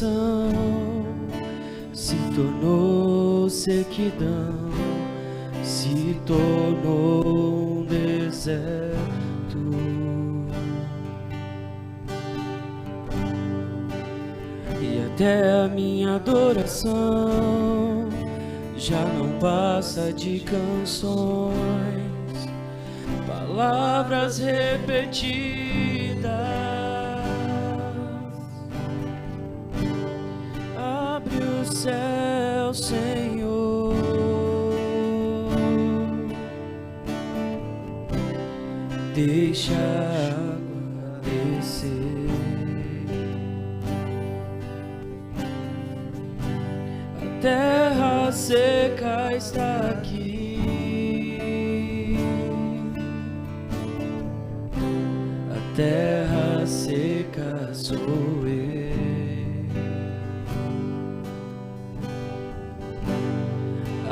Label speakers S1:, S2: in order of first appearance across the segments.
S1: adoração se tornou sequidão, se tornou um deserto. E até a minha adoração já não passa de canções, palavras repetidas. Abre o céu, Senhor, deixa a água descer. A terra seca está aqui, a terra seca sou eu.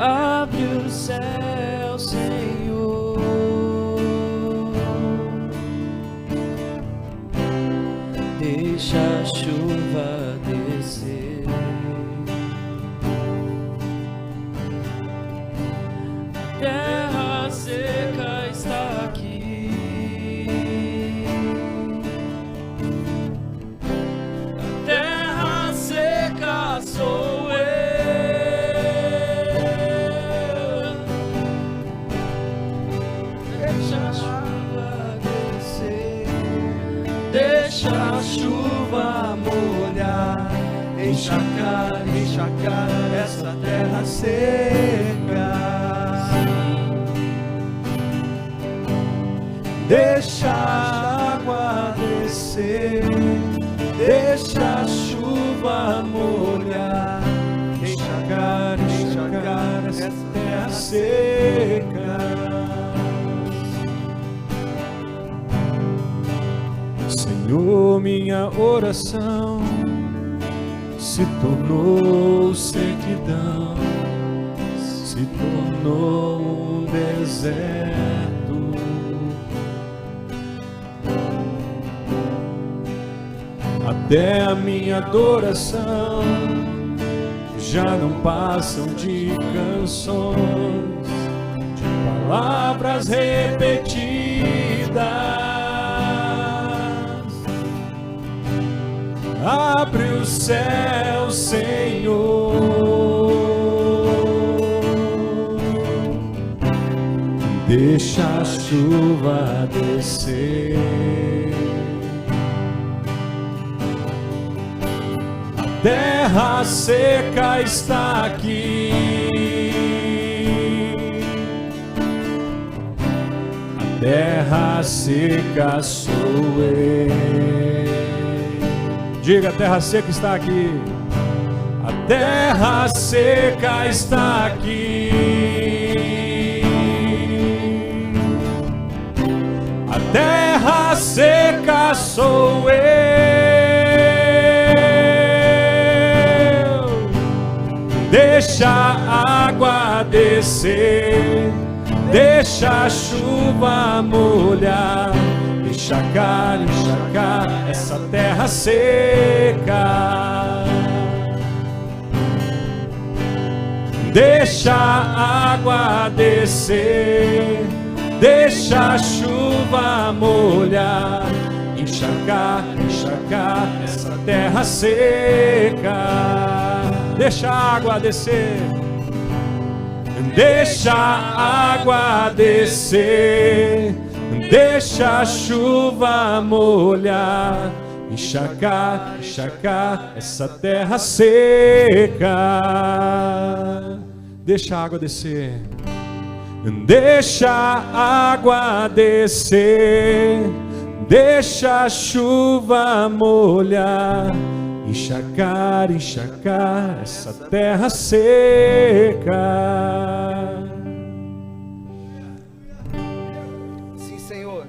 S1: Abre o céu, Senhor, deixa a chuva descer. A terra seca está aqui, a terra seca sou eu. Deixa a chuva molhar, encharcar essa terra seca. Deixa a água descer, deixa a chuva molhar, encharcar essa terra seca. Senhor, minha oração se tornou sequidão, se tornou um deserto. Até a minha adoração já não passam de canções, de palavras repetidas. Abre o céu, Senhor, deixa a chuva descer. A terra seca está aqui, a terra seca sou eu. Diga, a terra seca está aqui. A terra seca está aqui. A terra seca sou eu. Deixa a água descer, deixa a chuva molhar, encharcar essa terra seca. Deixa a água descer, deixa a chuva molhar, encharcar essa terra seca. Deixa a água descer, deixa a água descer, deixa a chuva molhar, encharcar essa terra seca. Deixa a água descer, deixa a água descer, deixa a chuva molhar, encharcar essa terra seca.
S2: Sim, Senhor,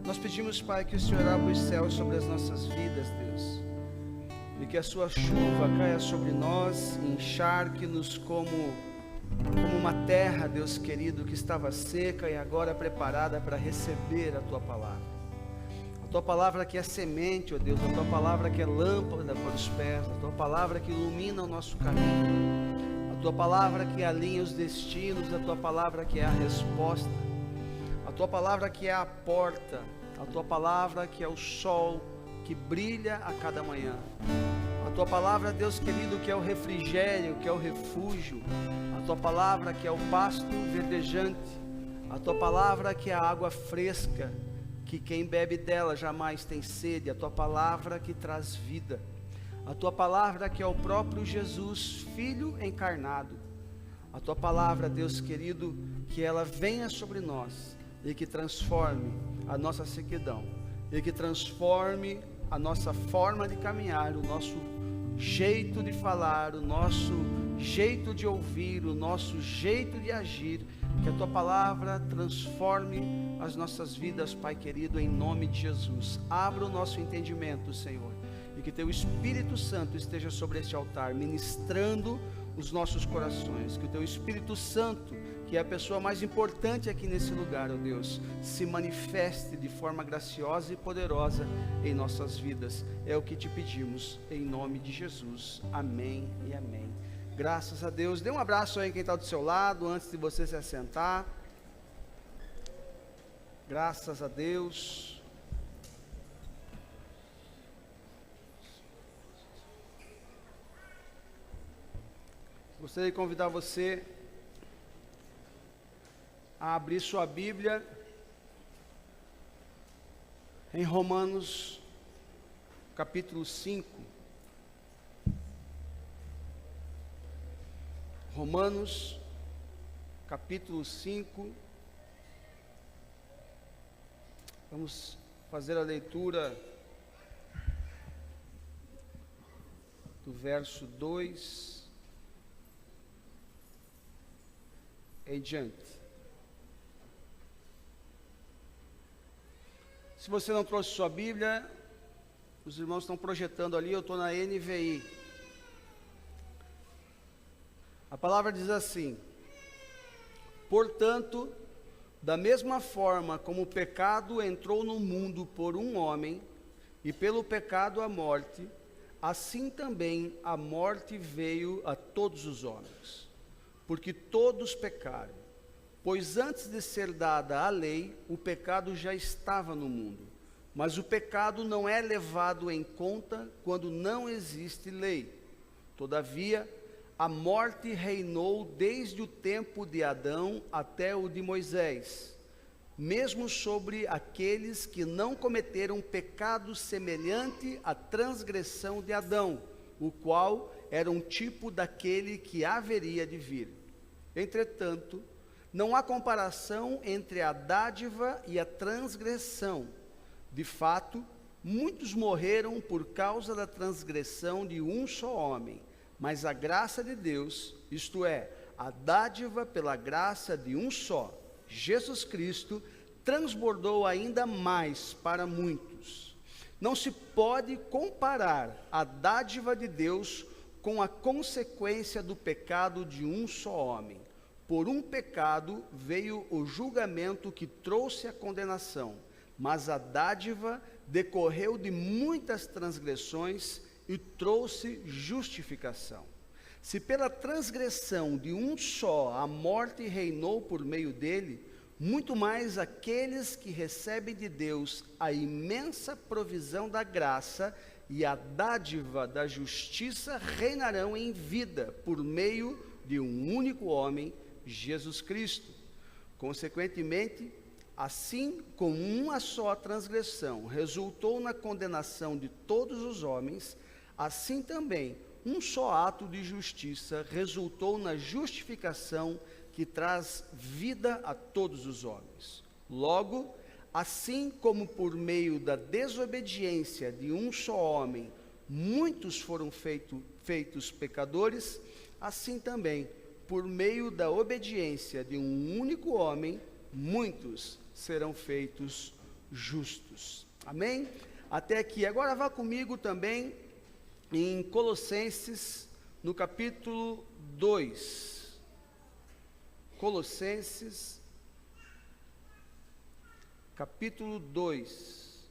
S2: nós pedimos, Pai, que o Senhor abra os céus sobre as nossas vidas, Deus, e que a sua chuva caia sobre nós, encharque-nos como uma terra, Deus querido, que estava seca e agora preparada para receber a tua palavra. Tua palavra que é semente, ó Deus, a Tua palavra que é lâmpada para os pés, a Tua palavra que ilumina o nosso caminho, a Tua palavra que alinha os destinos, a Tua palavra que é a resposta, a Tua palavra que é a porta, a Tua palavra que é o sol que brilha a cada manhã, a Tua palavra, Deus querido, que é o refrigério, que é o refúgio, a Tua palavra que é o pasto verdejante, a Tua palavra que é a água fresca, que quem bebe dela jamais tem sede, a Tua palavra que traz vida, a Tua palavra que é o próprio Jesus, Filho encarnado, a Tua palavra, Deus querido, que ela venha sobre nós e que transforme a nossa sequidão, e que transforme a nossa forma de caminhar, o nosso jeito de falar, o nosso jeito de ouvir, o nosso jeito de agir, que a Tua palavra transforme as nossas vidas, Pai querido, em nome de Jesus. Abra o nosso entendimento, Senhor, e que Teu Espírito Santo esteja sobre este altar, ministrando os nossos corações, que o Teu Espírito Santo, que é a pessoa mais importante aqui nesse lugar, ó Deus, se manifeste de forma graciosa e poderosa em nossas vidas. É o que te pedimos, em nome de Jesus. Amém e amém. Graças a Deus. Dê um abraço aí em quem está do seu lado, antes de você se assentar. Graças a Deus. Gostaria de convidar você a abrir sua Bíblia em Romanos, capítulo 5. Romanos, capítulo 5. Vamos fazer a leitura do verso 2 em diante. Se você não trouxe sua Bíblia, os irmãos estão projetando ali, eu estou na NVI. A palavra diz assim: portanto, da mesma forma como o pecado entrou no mundo por um homem, e pelo pecado a morte, assim também a morte veio a todos os homens, porque todos pecaram. Pois antes de ser dada a lei, o pecado já estava no mundo, mas o pecado não é levado em conta quando não existe lei. Todavia, a morte reinou desde o tempo de Adão até o de Moisés, mesmo sobre aqueles que não cometeram pecado semelhante à transgressão de Adão, o qual era um tipo daquele que haveria de vir. Entretanto, não há comparação entre a dádiva e a transgressão. De fato, muitos morreram por causa da transgressão de um só homem, mas a graça de Deus, isto é, a dádiva pela graça de um só, Jesus Cristo, transbordou ainda mais para muitos. Não se pode comparar a dádiva de Deus com a consequência do pecado de um só homem. Por um pecado veio o julgamento que trouxe a condenação, mas a dádiva decorreu de muitas transgressões e trouxe justificação. Se pela transgressão de um só a morte reinou por meio dele, muito mais aqueles que recebem de Deus a imensa provisão da graça e a dádiva da justiça reinarão em vida por meio de um único homem, Jesus Cristo. Consequentemente, assim como uma só transgressão resultou na condenação de todos os homens, assim também um só ato de justiça resultou na justificação que traz vida a todos os homens. Logo, assim como por meio da desobediência de um só homem, muitos foram feitos pecadores, assim também, por meio da obediência de um único homem, muitos serão feitos justos. Amém? Até aqui. Agora vá comigo também em Colossenses, no capítulo 2. Colossenses, capítulo 2.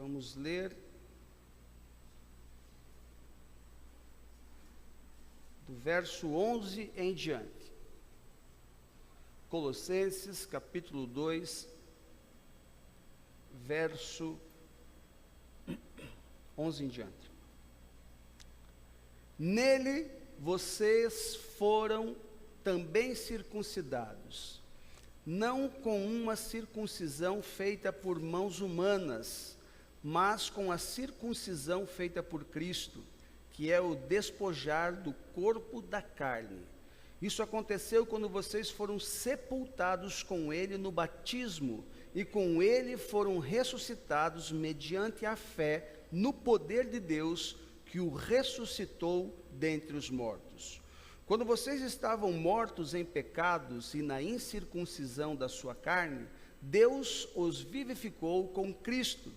S2: vamos ler do verso 11 em diante. Colossenses, capítulo 2, verso 11 em diante. Nele vocês foram também circuncidados, não com uma circuncisão feita por mãos humanas, mas com a circuncisão feita por Cristo, que é o despojar do corpo da carne. Isso aconteceu quando vocês foram sepultados com ele no batismo, e com ele foram ressuscitados mediante a fé no poder de Deus, que o ressuscitou dentre os mortos. Quando vocês estavam mortos em pecados e na incircuncisão da sua carne, Deus os vivificou com Cristo.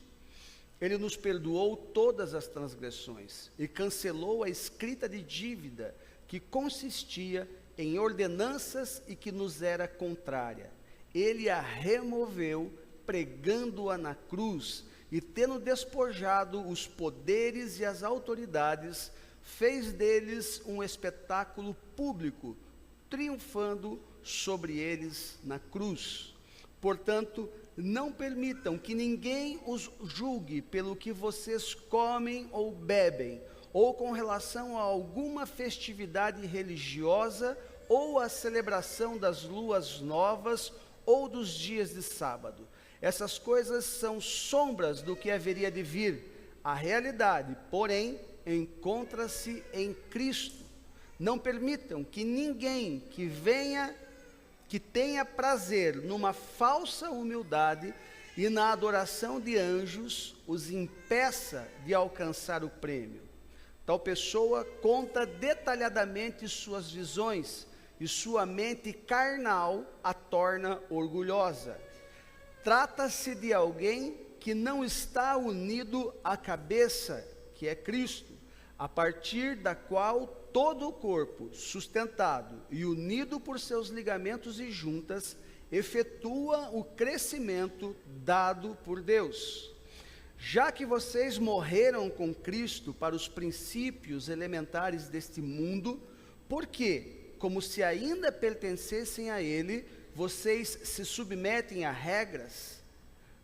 S2: Ele nos perdoou todas as transgressões e cancelou a escrita de dívida que consistia em ordenanças e que nos era contrária. Ele a removeu, pregando-a na cruz, e tendo despojado os poderes e as autoridades, fez deles um espetáculo público, triunfando sobre eles na cruz. Portanto, não permitam que ninguém os julgue pelo que vocês comem ou bebem, ou com relação a alguma festividade religiosa, ou a celebração das luas novas, ou dos dias de sábado. Essas coisas são sombras do que haveria de vir. A realidade, porém, encontra-se em Cristo. Não permitam que ninguém que tenha prazer numa falsa humildade e na adoração de anjos, os impeça de alcançar o prêmio. Tal pessoa conta detalhadamente suas visões, e sua mente carnal a torna orgulhosa. Trata-se de alguém que não está unido à cabeça, que é Cristo, a partir da qual todo o corpo, sustentado e unido por seus ligamentos e juntas, efetua o crescimento dado por Deus. Já que vocês morreram com Cristo para os princípios elementares deste mundo, por quê? Como se ainda pertencessem a ele, vocês se submetem a regras?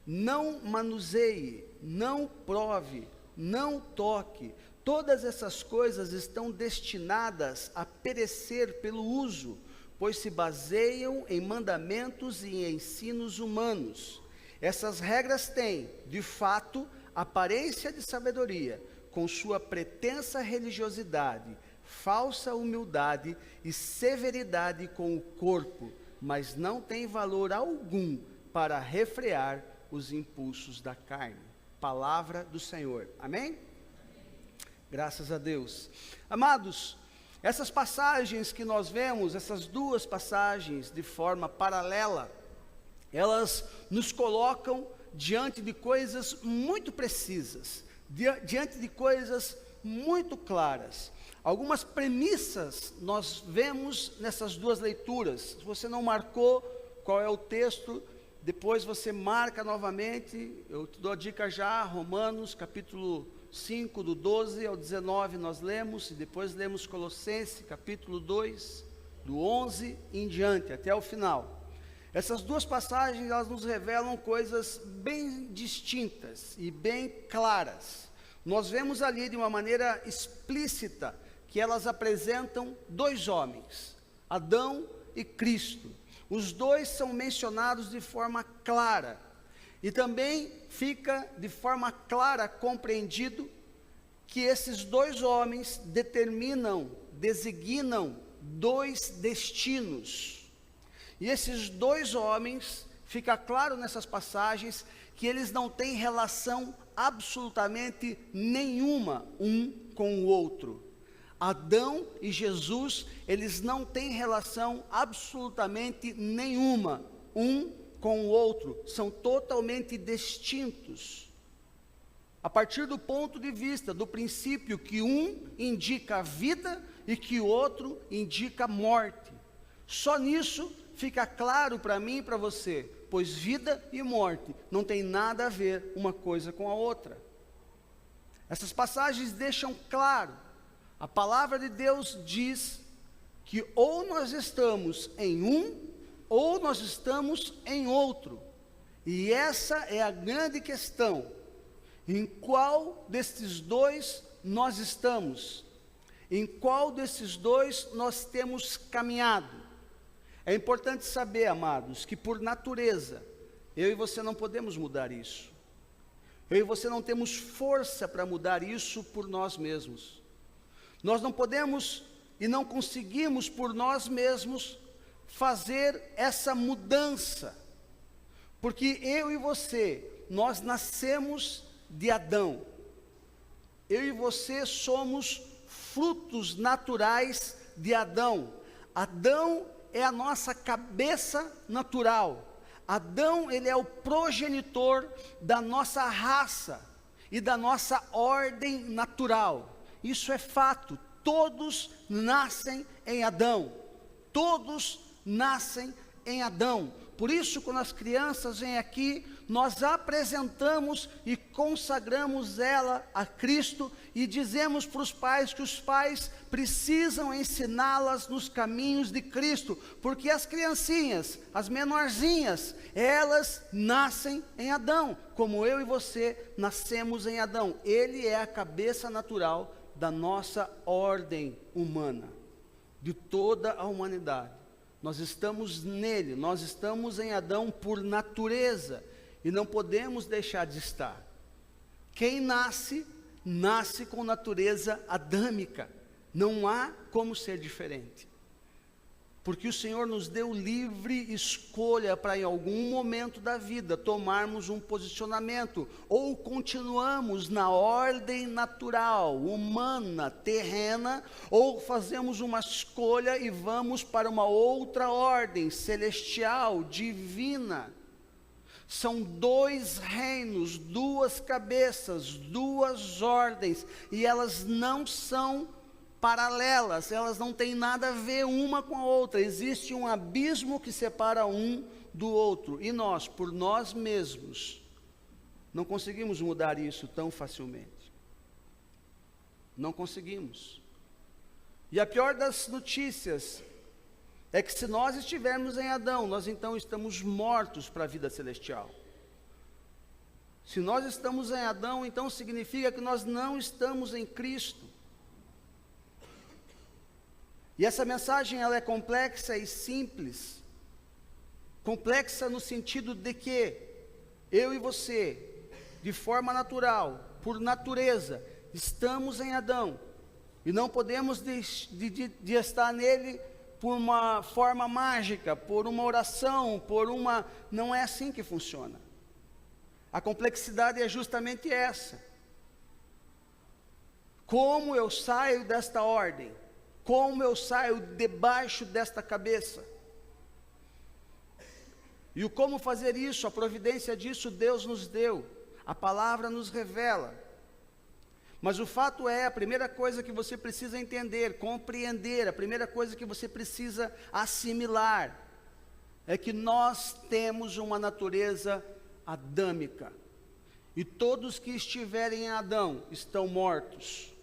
S2: Não manuseie, não prove, não toque. Todas essas coisas estão destinadas a perecer pelo uso, pois se baseiam em mandamentos e em ensinos humanos. Essas regras têm, de fato, aparência de sabedoria, com sua pretensa religiosidade, falsa humildade e severidade com o corpo, mas não tem valor algum para refrear os impulsos da carne. Palavra do Senhor. Amém? Graças a Deus. Amados, essas passagens que nós vemos, essas duas passagens de forma paralela, elas nos colocam diante de coisas muito precisas, diante de coisas muito claras. Algumas premissas nós vemos nessas duas leituras. Se você não marcou qual é o texto, depois você marca novamente. Eu te dou a dica já, Romanos capítulo 5, do 12 ao 19 nós lemos, e depois lemos Colossenses capítulo 2, do 11 em diante, até o final. Essas duas passagens, elas nos revelam coisas bem distintas e bem claras. Nós vemos ali de uma maneira explícita que elas apresentam dois homens, Adão e Cristo. Os dois são mencionados de forma clara, e também fica de forma clara compreendido que esses dois homens designam dois destinos. E esses dois homens, fica claro nessas passagens, que eles não têm relação absolutamente nenhuma um com o outro. Adão e Jesus, eles não têm relação absolutamente nenhuma um com o outro, são totalmente distintos. A partir do ponto de vista, do princípio que um indica a vida e que o outro indica a morte. Só nisso fica claro para mim e para você pois vida e morte não tem nada a ver uma coisa com a outra. Essas passagens deixam claro, a palavra de Deus diz que ou nós estamos em um, ou nós estamos em outro. E essa é a grande questão, em qual destes dois nós estamos? Em qual desses dois nós temos caminhado? É importante saber, amados, que por natureza, eu e você não podemos mudar isso. Eu e você não temos força para mudar isso por nós mesmos. Nós não podemos e não conseguimos por nós mesmos fazer essa mudança. Porque eu e você, nós nascemos de Adão. Eu e você somos frutos naturais de Adão. Adão é a nossa cabeça natural. Adão, ele é o progenitor da nossa raça e da nossa ordem natural. Isso é fato. Todos nascem em Adão. Todos nascem em Adão. Por isso, quando as crianças vêm aqui, nós apresentamos e consagramos ela a Cristo e dizemos para os pais que os pais precisam ensiná-las nos caminhos de Cristo, porque as criancinhas, as menorzinhas, elas nascem em Adão, como eu e você nascemos em Adão. Ele é a cabeça natural da nossa ordem humana, de toda a humanidade. Nós estamos nele, nós estamos em Adão por natureza, e não podemos deixar de estar. Quem nasce, nasce com natureza adâmica, não há como ser diferente. Porque o Senhor nos deu livre escolha para em algum momento da vida tomarmos um posicionamento, ou continuamos na ordem natural, humana, terrena, ou fazemos uma escolha e vamos para uma outra ordem, celestial, divina. São dois reinos, duas cabeças, duas ordens, e elas não são paralelas, elas não têm nada a ver uma com a outra. Existe um abismo que separa um do outro, e nós, por nós mesmos, não conseguimos mudar isso tão facilmente. Não conseguimos. E a pior das notícias é que se nós estivermos em Adão, nós então estamos mortos para a vida celestial. Se nós estamos em Adão, então significa que nós não estamos em Cristo. E essa mensagem, ela é complexa e simples. Complexa no sentido de que eu e você, de forma natural, por natureza, estamos em Adão. E não podemos de estar nele por uma forma mágica, por uma oração, não é assim que funciona. A complexidade é justamente essa. Como eu saio desta ordem? Como eu saio debaixo desta cabeça? E o como fazer isso, a providência disso Deus nos deu, a palavra nos revela. Mas o fato é, a primeira coisa que você precisa entender, compreender, a primeira coisa que você precisa assimilar, é que nós temos uma natureza adâmica. E todos que estiverem em Adão estão mortos.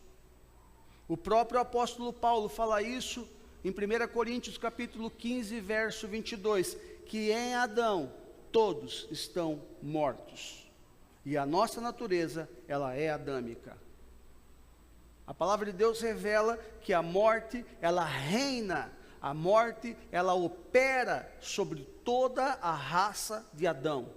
S2: O próprio apóstolo Paulo fala isso em 1 Coríntios capítulo 15, verso 22, que em Adão todos estão mortos. E a nossa natureza, ela é adâmica. A palavra de Deus revela que a morte, ela reina, a morte, ela opera sobre toda a raça de Adão.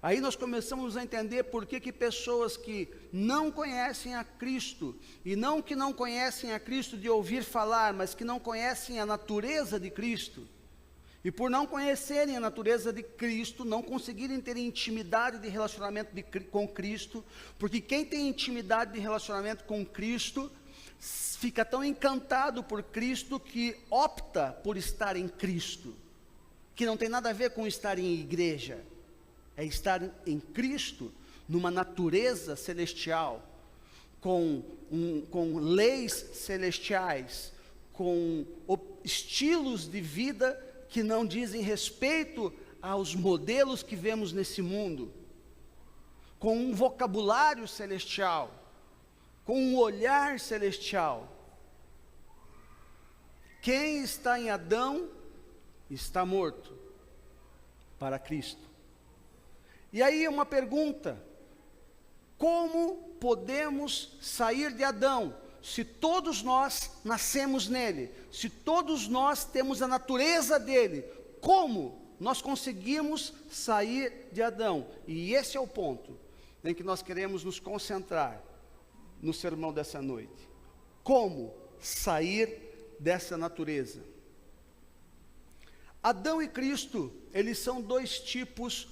S2: Aí nós começamos a entender por que pessoas que não conhecem a Cristo, e não que não conhecem a Cristo de ouvir falar, mas que não conhecem a natureza de Cristo, e por não conhecerem a natureza de Cristo, não conseguirem ter intimidade de relacionamento com Cristo, porque quem tem intimidade de relacionamento com Cristo, fica tão encantado por Cristo que opta por estar em Cristo, que não tem nada a ver com estar em igreja, é estar em Cristo, numa natureza celestial, com leis celestiais, com estilos de vida que não dizem respeito aos modelos que vemos nesse mundo, com um vocabulário celestial, com um olhar celestial. Quem está em Adão está morto para Cristo. E aí uma pergunta: como podemos sair de Adão, se todos nós nascemos nele, se todos nós temos a natureza dele? Como nós conseguimos sair de Adão? E esse é o ponto em que nós queremos nos concentrar no sermão dessa noite. Como sair dessa natureza? Adão e Cristo, eles são dois tipos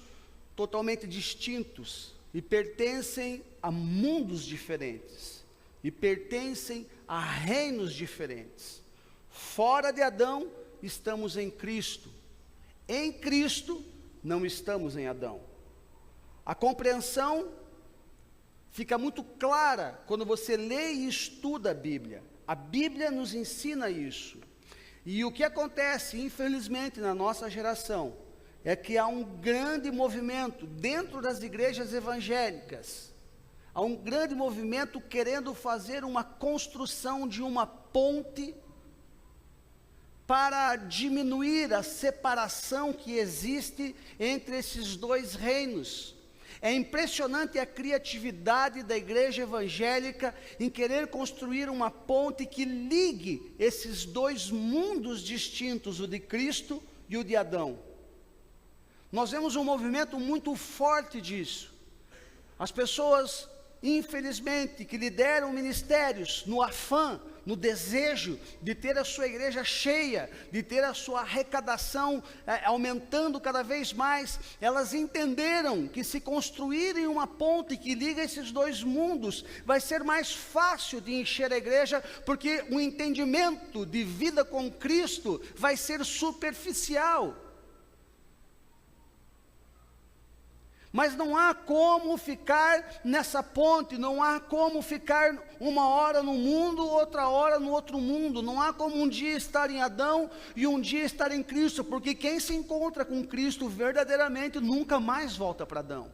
S2: totalmente distintos e pertencem a mundos diferentes, e pertencem a reinos diferentes. Fora de Adão, estamos em Cristo. Em Cristo, não estamos em Adão. A compreensão fica muito clara quando você lê e estuda a Bíblia. A Bíblia nos ensina isso. E o que acontece, infelizmente, na nossa geração, é que há um grande movimento dentro das igrejas evangélicas. Há um grande movimento querendo fazer uma construção de uma ponte para diminuir a separação que existe entre esses dois reinos. É impressionante a criatividade da igreja evangélica em querer construir uma ponte que ligue esses dois mundos distintos, o de Cristo e o de Adão. Nós vemos um movimento muito forte disso. As pessoas, infelizmente, que lideram ministérios no afã, no desejo de ter a sua igreja cheia, de ter a sua arrecadação aumentando cada vez mais, elas entenderam que se construírem uma ponte que liga esses dois mundos, vai ser mais fácil de encher a igreja, porque o entendimento de vida com Cristo vai ser superficial. Mas não há como ficar nessa ponte, não há como ficar uma hora no mundo, outra hora no outro mundo, não há como um dia estar em Adão e um dia estar em Cristo, porque quem se encontra com Cristo verdadeiramente nunca mais volta para Adão.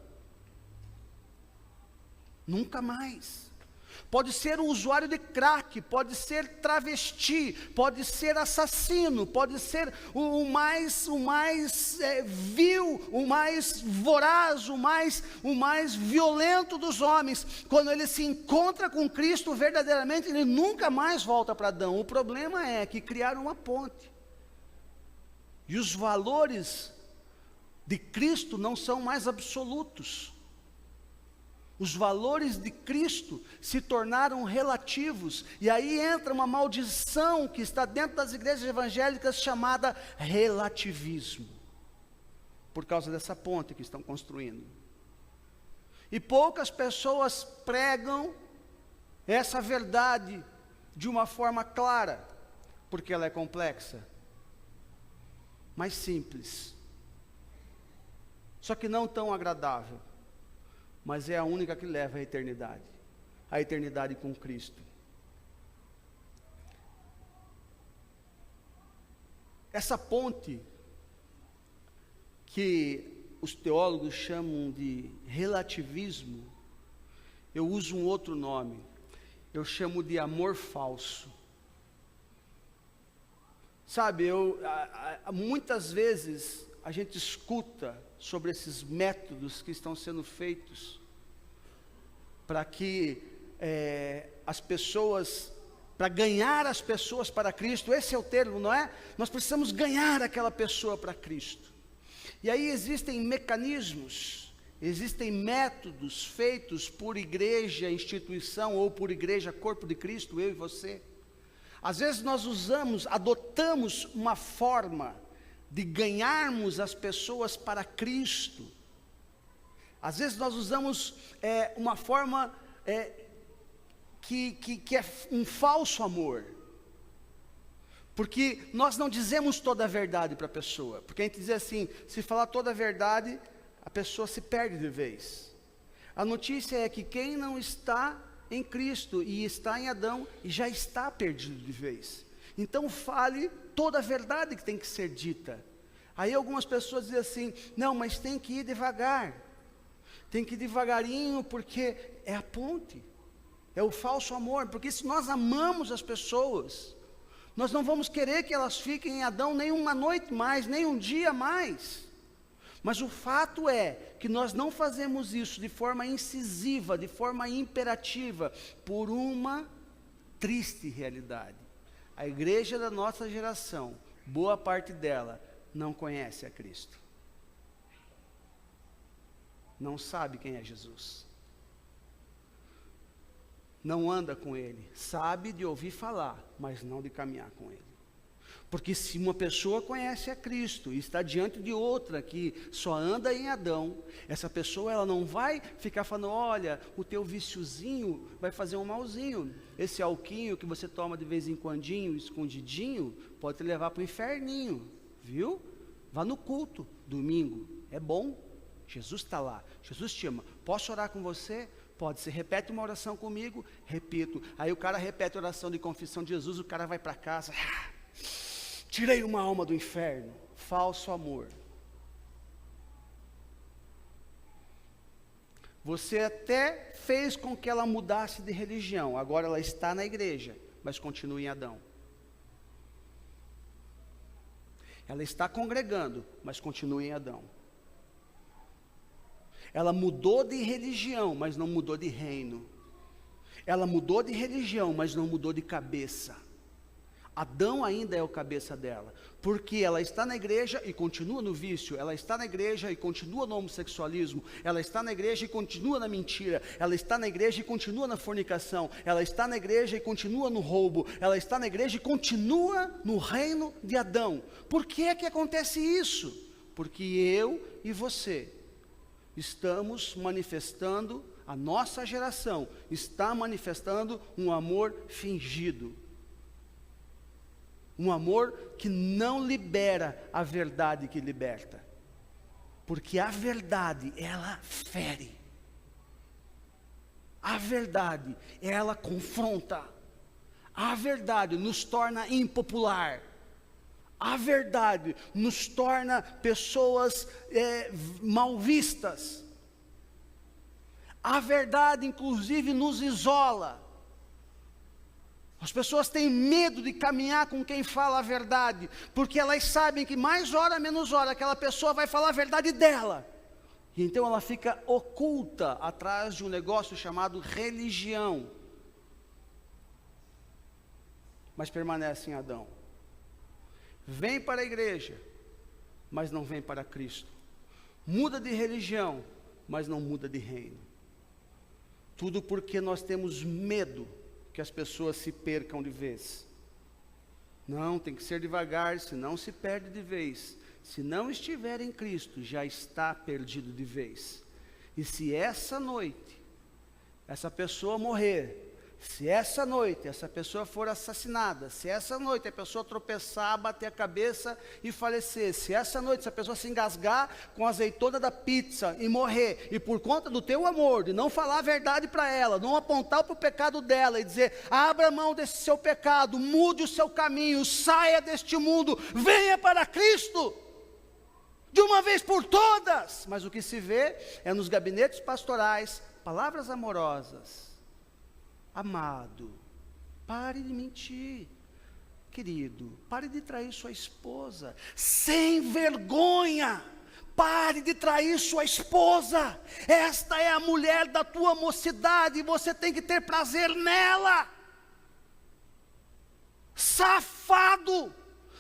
S2: Nunca mais. Pode ser um usuário de crack, pode ser travesti, pode ser assassino, pode ser o mais vil, o mais voraz, o mais violento dos homens. Quando ele se encontra com Cristo verdadeiramente, ele nunca mais volta para Adão. O problema é que criaram uma ponte. E os valores de Cristo não são mais absolutos. Os valores de Cristo se tornaram relativos, e aí entra uma maldição que está dentro das igrejas evangélicas chamada relativismo, por causa dessa ponte que estão construindo. E poucas pessoas pregam essa verdade de uma forma clara, porque ela é complexa, mas simples, só que não tão agradável. Mas é a única que leva à eternidade com Cristo. Essa ponte, que os teólogos chamam de relativismo, eu uso um outro nome, eu chamo de amor falso. Sabe, muitas vezes a gente escuta sobre esses métodos que estão sendo feitos para que as pessoas, para ganhar as pessoas para Cristo. Esse é o termo, não é? Nós precisamos ganhar aquela pessoa para Cristo. E aí existem mecanismos, existem métodos feitos por igreja, instituição, ou por igreja, corpo de Cristo, eu e você. Às vezes nós adotamos uma forma de ganharmos as pessoas para Cristo. Às vezes nós usamos uma forma que é um falso amor, porque nós não dizemos toda a verdade para a pessoa, porque a gente diz assim, se falar toda a verdade, a pessoa se perde de vez. A notícia é que quem não está em Cristo e está em Adão, já está perdido de vez. Então fale toda a verdade que tem que ser dita. Aí algumas pessoas dizem assim, não, mas tem que ir devagar, tem que ir devagarinho, porque é a ponte, é o falso amor, porque se nós amamos as pessoas, nós não vamos querer que elas fiquem em Adão nem uma noite mais, nem um dia mais. Mas o fato é que nós não fazemos isso de forma incisiva, de forma imperativa, por uma triste realidade. A igreja da nossa geração, boa parte dela, não conhece a Cristo. Não sabe quem é Jesus. Não anda com Ele. Sabe de ouvir falar, mas não de caminhar com Ele. Porque se uma pessoa conhece a Cristo e está diante de outra que só anda em Adão, essa pessoa ela não vai ficar falando, olha, o teu viciozinho vai fazer um malzinho. Esse alquinho que você toma de vez em quando, escondidinho, pode te levar para o inferninho, viu? Vá no culto, domingo, é bom, Jesus está lá, Jesus te ama. Posso orar com você? Pode, você repete uma oração comigo? Repito. Aí o cara repete a oração de confissão de Jesus, o cara vai para casa, tirei uma alma do inferno. Falso amor. Você até fez com que ela mudasse de religião, agora ela está na igreja, mas continua em Adão. Ela está congregando, mas continua em Adão. Ela mudou de religião, mas não mudou de reino. Ela mudou de religião, mas não mudou de cabeça. Adão ainda é o cabeça dela, porque ela está na igreja e continua no vício, ela está na igreja e continua no homossexualismo, ela está na igreja e continua na mentira, ela está na igreja e continua na fornicação, ela está na igreja e continua no roubo, ela está na igreja e continua no reino de Adão. Por que é que acontece isso? Porque eu e você estamos manifestando, a nossa geração está manifestando um amor fingido. Um amor que não libera a verdade que liberta. Porque a verdade, ela fere. A verdade, ela confronta. A verdade nos torna impopular. A verdade nos torna pessoas mal vistas. A verdade, inclusive, nos isola. As pessoas têm medo de caminhar com quem fala a verdade, porque elas sabem que mais hora, menos hora, aquela pessoa vai falar a verdade dela. E então ela fica oculta atrás de um negócio chamado religião. Mas permanece em Adão. Vem para a igreja, mas não vem para Cristo. Muda de religião, mas não muda de reino. Tudo porque nós temos medo que as pessoas se percam de vez. Não, tem que ser devagar, senão se perde de vez. Se não estiver em Cristo, já está perdido de vez. E se essa noite, essa pessoa morrer, se essa noite essa pessoa for assassinada, se essa noite a pessoa tropeçar, bater a cabeça e falecer, se essa noite essa pessoa se engasgar com a azeitona da pizza e morrer, e por conta do teu amor, de não falar a verdade para ela, não apontar para o pecado dela e dizer, abra mão desse seu pecado, mude o seu caminho, saia deste mundo, venha para Cristo, de uma vez por todas. Mas o que se vê é nos gabinetes pastorais, palavras amorosas. Amado, pare de mentir, querido, pare de trair sua esposa, sem vergonha, pare de trair sua esposa, esta é a mulher da tua mocidade, você tem que ter prazer nela. Safado,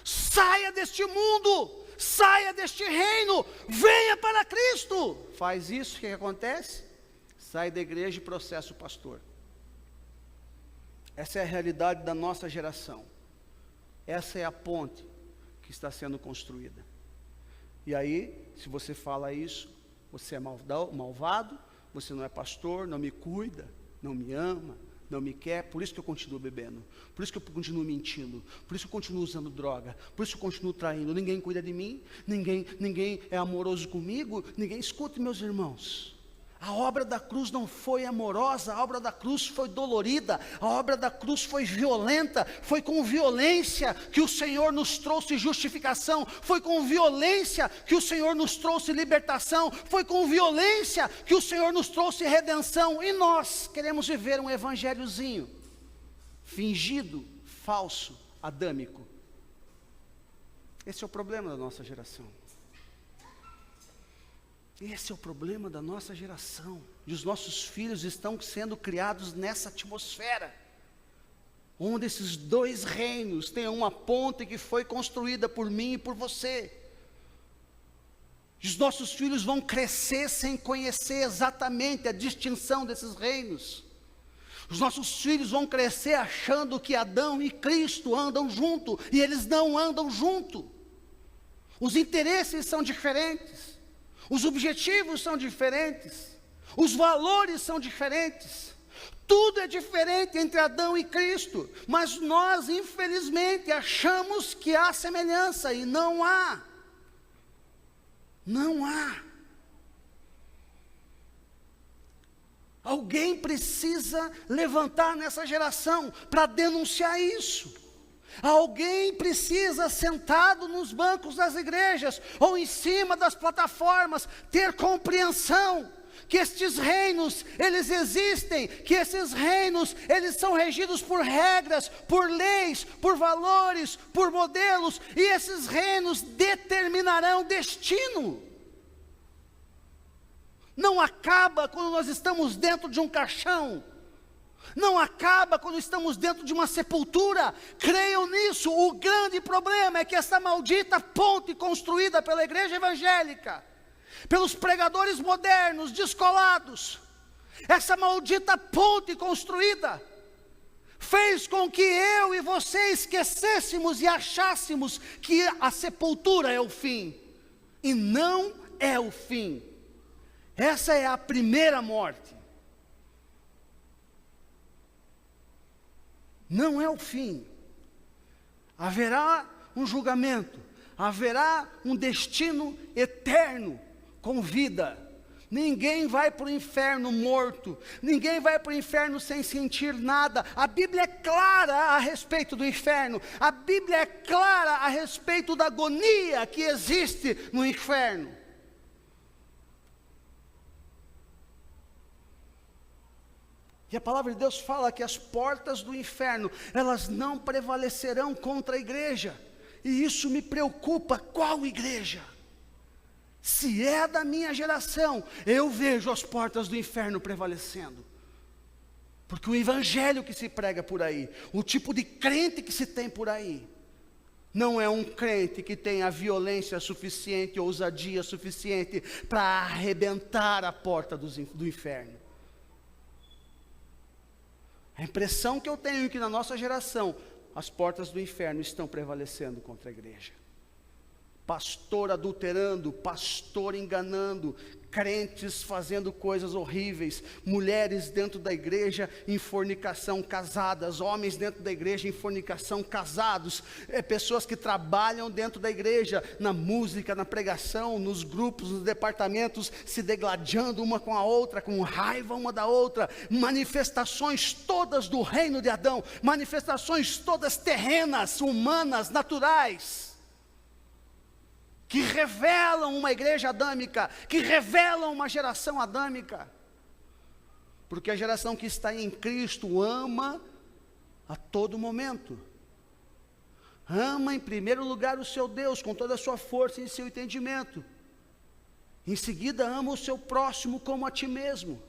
S2: saia deste mundo, saia deste reino, venha para Cristo. Faz isso, o que acontece? Sai da igreja e processa o pastor. Essa é a realidade da nossa geração. Essa é a ponte que está sendo construída. E aí, se você fala isso, você é malvado, você não é pastor, não me cuida, não me ama, não me quer, por isso que eu continuo bebendo, por isso que eu continuo mentindo, por isso que eu continuo usando droga, por isso que eu continuo traindo, ninguém cuida de mim, ninguém é amoroso comigo, ninguém escuta, meus irmãos. A obra da cruz não foi amorosa, a obra da cruz foi dolorida, a obra da cruz foi violenta, foi com violência que o Senhor nos trouxe justificação, foi com violência que o Senhor nos trouxe libertação, foi com violência que o Senhor nos trouxe redenção, e nós queremos viver um evangelhozinho, fingido, falso, adâmico. Esse é o problema da nossa geração. Esse é o problema da nossa geração, e os nossos filhos estão sendo criados nessa atmosfera, onde esses dois reinos têm uma ponte que foi construída por mim e por você. Os nossos filhos vão crescer sem conhecer exatamente a distinção desses reinos. Os nossos filhos vão crescer achando que Adão e Cristo andam junto, e eles não andam junto. Os interesses são diferentes. Os objetivos são diferentes, os valores são diferentes, tudo é diferente entre Adão e Cristo, mas nós infelizmente achamos que há semelhança, e não há, não há. Alguém precisa levantar nessa geração para denunciar isso. Alguém precisa, sentado nos bancos das igrejas, ou em cima das plataformas, ter compreensão que estes reinos, eles existem, que esses reinos, eles são regidos por regras, por leis, por valores, por modelos, e esses reinos determinarão destino. Não acaba quando nós estamos dentro de um caixão, não acaba quando estamos dentro de uma sepultura. Creiam nisso. O grande problema é que essa maldita ponte construída pela igreja evangélica, pelos pregadores modernos, descolados, essa maldita ponte construída, fez com que eu e você esquecêssemos e achássemos que a sepultura é o fim, e não é o fim. Essa é a primeira morte. Não é o fim. Haverá um julgamento, haverá um destino eterno com vida. Ninguém vai para o inferno morto, ninguém vai para o inferno sem sentir nada. A Bíblia é clara a respeito do inferno, a Bíblia é clara a respeito da agonia que existe no inferno. E a palavra de Deus fala que as portas do inferno, elas não prevalecerão contra a igreja. E isso me preocupa. Qual igreja? Se é da minha geração, eu vejo as portas do inferno prevalecendo. Porque o evangelho que se prega por aí, o tipo de crente que se tem por aí, não é um crente que tenha violência suficiente, ousadia suficiente para arrebentar a porta do inferno. A impressão que eu tenho é que na nossa geração, as portas do inferno estão prevalecendo contra a igreja. Pastor adulterando, pastor enganando, crentes fazendo coisas horríveis, mulheres dentro da igreja em fornicação casadas, homens dentro da igreja em fornicação casados, pessoas que trabalham dentro da igreja, na música, na pregação, nos grupos, nos departamentos, se degladiando uma com a outra, com raiva uma da outra, manifestações todas do reino de Adão, manifestações todas terrenas, humanas, naturais, que revelam uma igreja adâmica, que revelam uma geração adâmica, porque a geração que está em Cristo ama a todo momento, ama em primeiro lugar o seu Deus, com toda a sua força e seu entendimento, em seguida ama o seu próximo como a ti mesmo,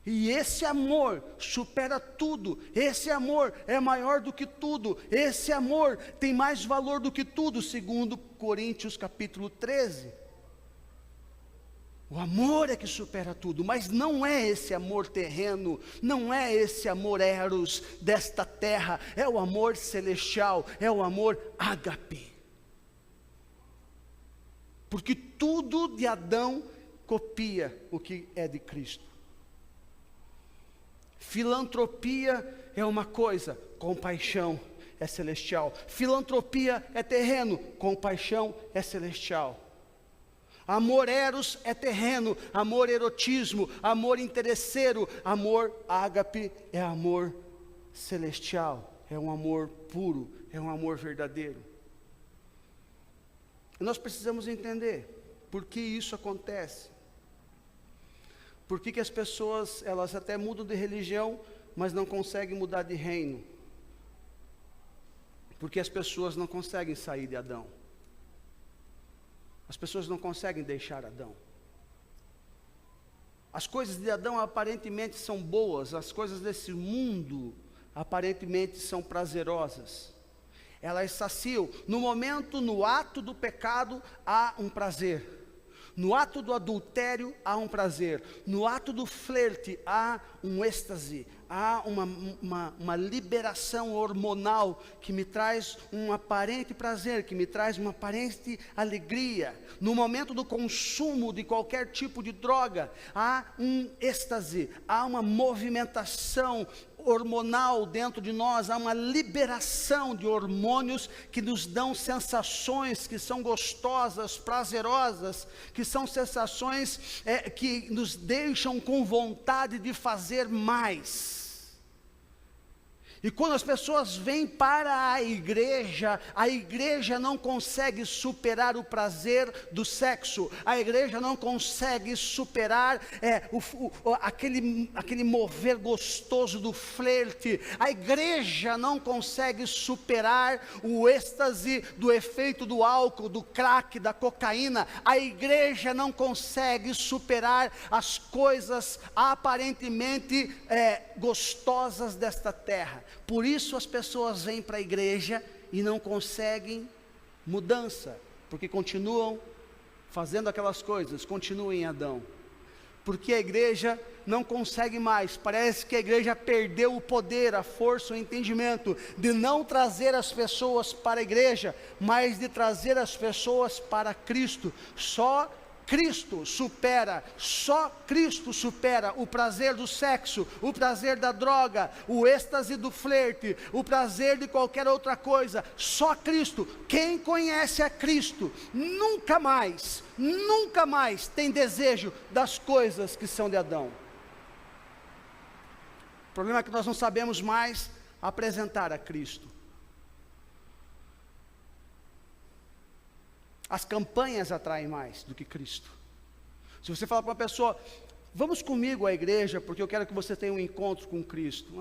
S2: e esse amor supera tudo, esse amor é maior do que tudo, esse amor tem mais valor do que tudo, segundo Coríntios capítulo 13, o amor é que supera tudo, mas não é esse amor terreno, não é esse amor eros desta terra, é o amor celestial, é o amor ágape, porque tudo de Adão copia o que é de Cristo. Filantropia é uma coisa, compaixão é celestial. Filantropia é terreno, compaixão é celestial. Amor eros é terreno, amor erotismo, amor interesseiro, amor ágape é amor celestial, é um amor puro, é um amor verdadeiro. E nós precisamos entender por que isso acontece. Por que as pessoas, elas até mudam de religião, mas não conseguem mudar de reino? Porque as pessoas não conseguem sair de Adão. As pessoas não conseguem deixar Adão. As coisas de Adão aparentemente são boas, as coisas desse mundo aparentemente são prazerosas. Elas saciam. No momento, no ato do pecado, há um prazer. No ato do adultério, há um prazer. No ato do flerte, há um êxtase. Há uma liberação hormonal que me traz um aparente prazer, que me traz uma aparente alegria. No momento do consumo de qualquer tipo de droga, há um êxtase, há uma movimentação hormonal dentro de nós, há uma liberação de hormônios que nos dão sensações que são gostosas, prazerosas, que são sensações que nos deixam com vontade de fazer mais. E quando as pessoas vêm para a igreja não consegue superar o prazer do sexo, a igreja não consegue superar aquele mover gostoso do flerte, a igreja não consegue superar o êxtase do efeito do álcool, do crack, da cocaína, a igreja não consegue superar as coisas aparentemente gostosas desta terra. Por isso as pessoas vêm para a igreja e não conseguem mudança, porque continuam fazendo aquelas coisas, continuam em Adão. Porque a igreja não consegue mais, parece que a igreja perdeu o poder, a força, o entendimento de não trazer as pessoas para a igreja, mas de trazer as pessoas para Cristo. Só Cristo supera o prazer do sexo, o prazer da droga, o êxtase do flerte, o prazer de qualquer outra coisa. Só Cristo. Quem conhece a Cristo nunca mais tem desejo das coisas que são de Adão. O problema é que nós não sabemos mais apresentar a Cristo. As campanhas atraem mais do que Cristo. Se você falar para uma pessoa, vamos comigo à igreja, porque eu quero que você tenha um encontro com Cristo.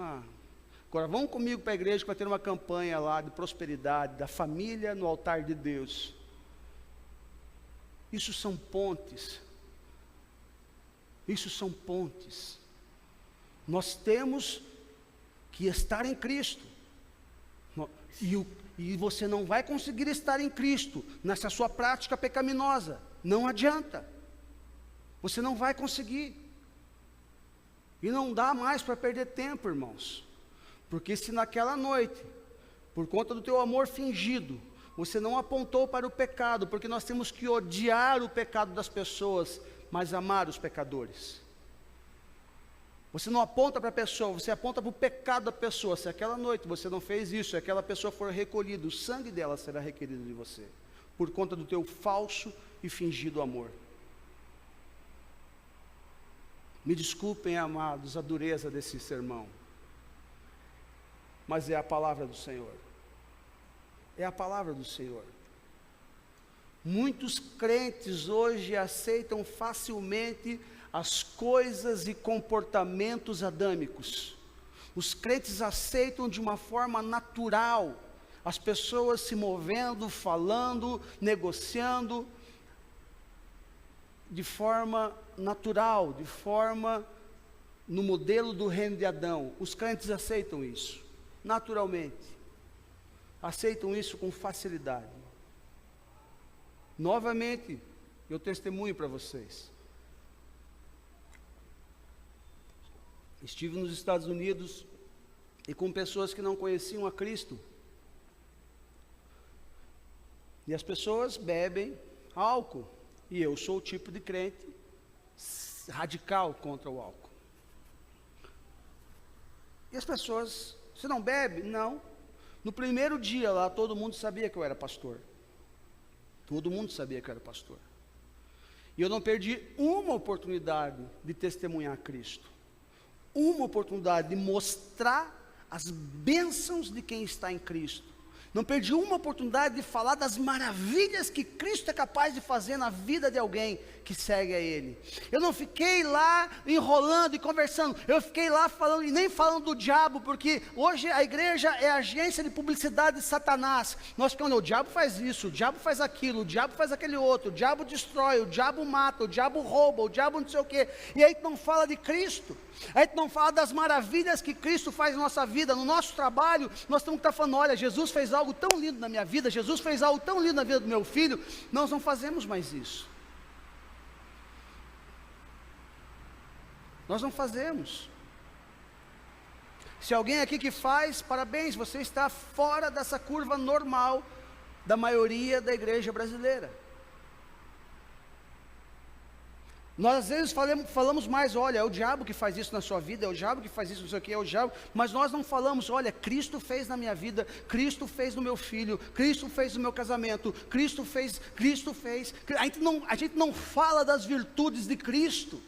S2: Agora vamos comigo para a igreja, que vai ter uma campanha lá de prosperidade, da família no altar de Deus. Isso são pontes. Nós temos que estar em Cristo. E você não vai conseguir estar em Cristo nessa sua prática pecaminosa. Não adianta. Você não vai conseguir. E não dá mais para perder tempo, irmãos. Porque se naquela noite, por conta do teu amor fingido, você não apontou para o pecado, porque nós temos que odiar o pecado das pessoas, mas amar os pecadores. Você não aponta para a pessoa, você aponta para o pecado da pessoa. Se aquela noite você não fez isso, se aquela pessoa for recolhida, o sangue dela será requerido de você, por conta do teu falso e fingido amor. Me desculpem, amados, a dureza desse sermão, mas é a palavra do Senhor. É a palavra do Senhor. Muitos crentes hoje aceitam facilmente as coisas e comportamentos adâmicos. Os crentes aceitam de uma forma natural, as pessoas se movendo, falando, negociando, de forma natural, de forma no modelo do reino de Adão. Os crentes aceitam isso, naturalmente, aceitam isso com facilidade. Novamente, eu testemunho para vocês. Estive nos Estados Unidos e com pessoas que não conheciam a Cristo. E as pessoas bebem álcool. E eu sou o tipo de crente radical contra o álcool. E as pessoas, você não bebe? Não. No primeiro dia lá, todo mundo sabia que eu era pastor. Todo mundo sabia que eu era pastor. E eu não perdi uma oportunidade de testemunhar Cristo, uma oportunidade de mostrar as bênçãos de quem está em Cristo. Não perdi uma oportunidade de falar das maravilhas que Cristo é capaz de fazer na vida de alguém que segue a Ele. Eu não fiquei lá enrolando e conversando, eu fiquei lá falando, e nem falando do diabo, porque hoje a igreja é a agência de publicidade de Satanás. Nós ficamos, o diabo faz isso, o diabo faz aquilo, o diabo faz aquele outro, o diabo destrói, o diabo mata, o diabo rouba, o diabo não sei o quê. E aí tu não fala de Cristo, aí tu não fala das maravilhas que Cristo faz na nossa vida, no nosso trabalho. Nós temos que estar falando, olha, Jesus fez algo tão lindo na minha vida, Jesus fez algo tão lindo na vida do meu filho. Nós não fazemos mais isso. Nós não fazemos. Se alguém aqui que faz, parabéns, você está fora dessa curva normal da maioria da igreja brasileira. Nós às vezes falamos mais, olha, é o diabo que faz isso na sua vida, é o diabo que faz isso, não sei o que, é o diabo, mas nós não falamos, olha, Cristo fez na minha vida, Cristo fez no meu filho, Cristo fez no meu casamento, Cristo fez, a gente não fala das virtudes de Cristo.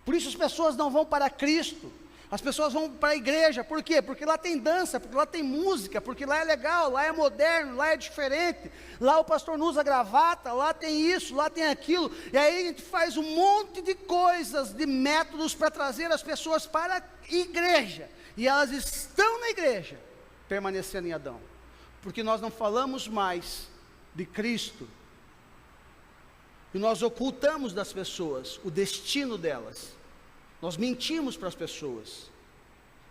S2: Por isso as pessoas não vão para Cristo, as pessoas vão para a igreja. Por quê? Porque lá tem dança, porque lá tem música, porque lá é legal, lá é moderno, lá é diferente, lá o pastor não usa gravata, lá tem isso, lá tem aquilo, e aí a gente faz um monte de coisas, de métodos para trazer as pessoas para a igreja, e elas estão na igreja, permanecendo em Adão, porque nós não falamos mais de Cristo, e nós ocultamos das pessoas o destino delas. Nós mentimos para as pessoas.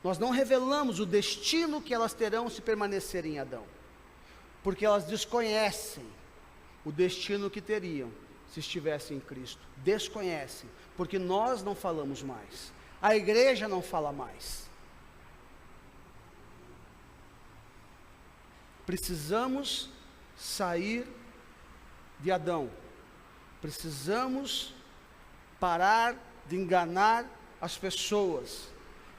S2: Nós não revelamos o destino que elas terão se permanecerem em Adão. Porque elas desconhecem o destino que teriam se estivessem em Cristo. Desconhecem, porque nós não falamos mais. A igreja não fala mais. Precisamos sair de Adão. Precisamos parar de enganar as pessoas.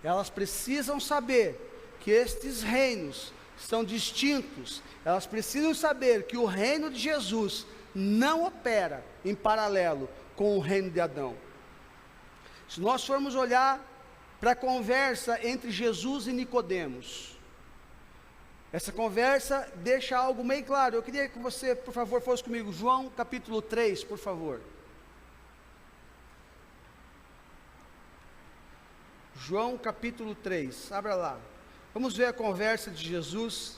S2: Elas precisam saber que estes reinos são distintos. Elas precisam saber que o reino de Jesus não opera em paralelo com o reino de Adão. Se nós formos olhar para a conversa entre Jesus e Nicodemos, essa conversa deixa algo meio claro. Eu queria que você, por favor, fosse comigo, João capítulo 3, por favor. João capítulo 3, abra lá. Vamos ver a conversa de Jesus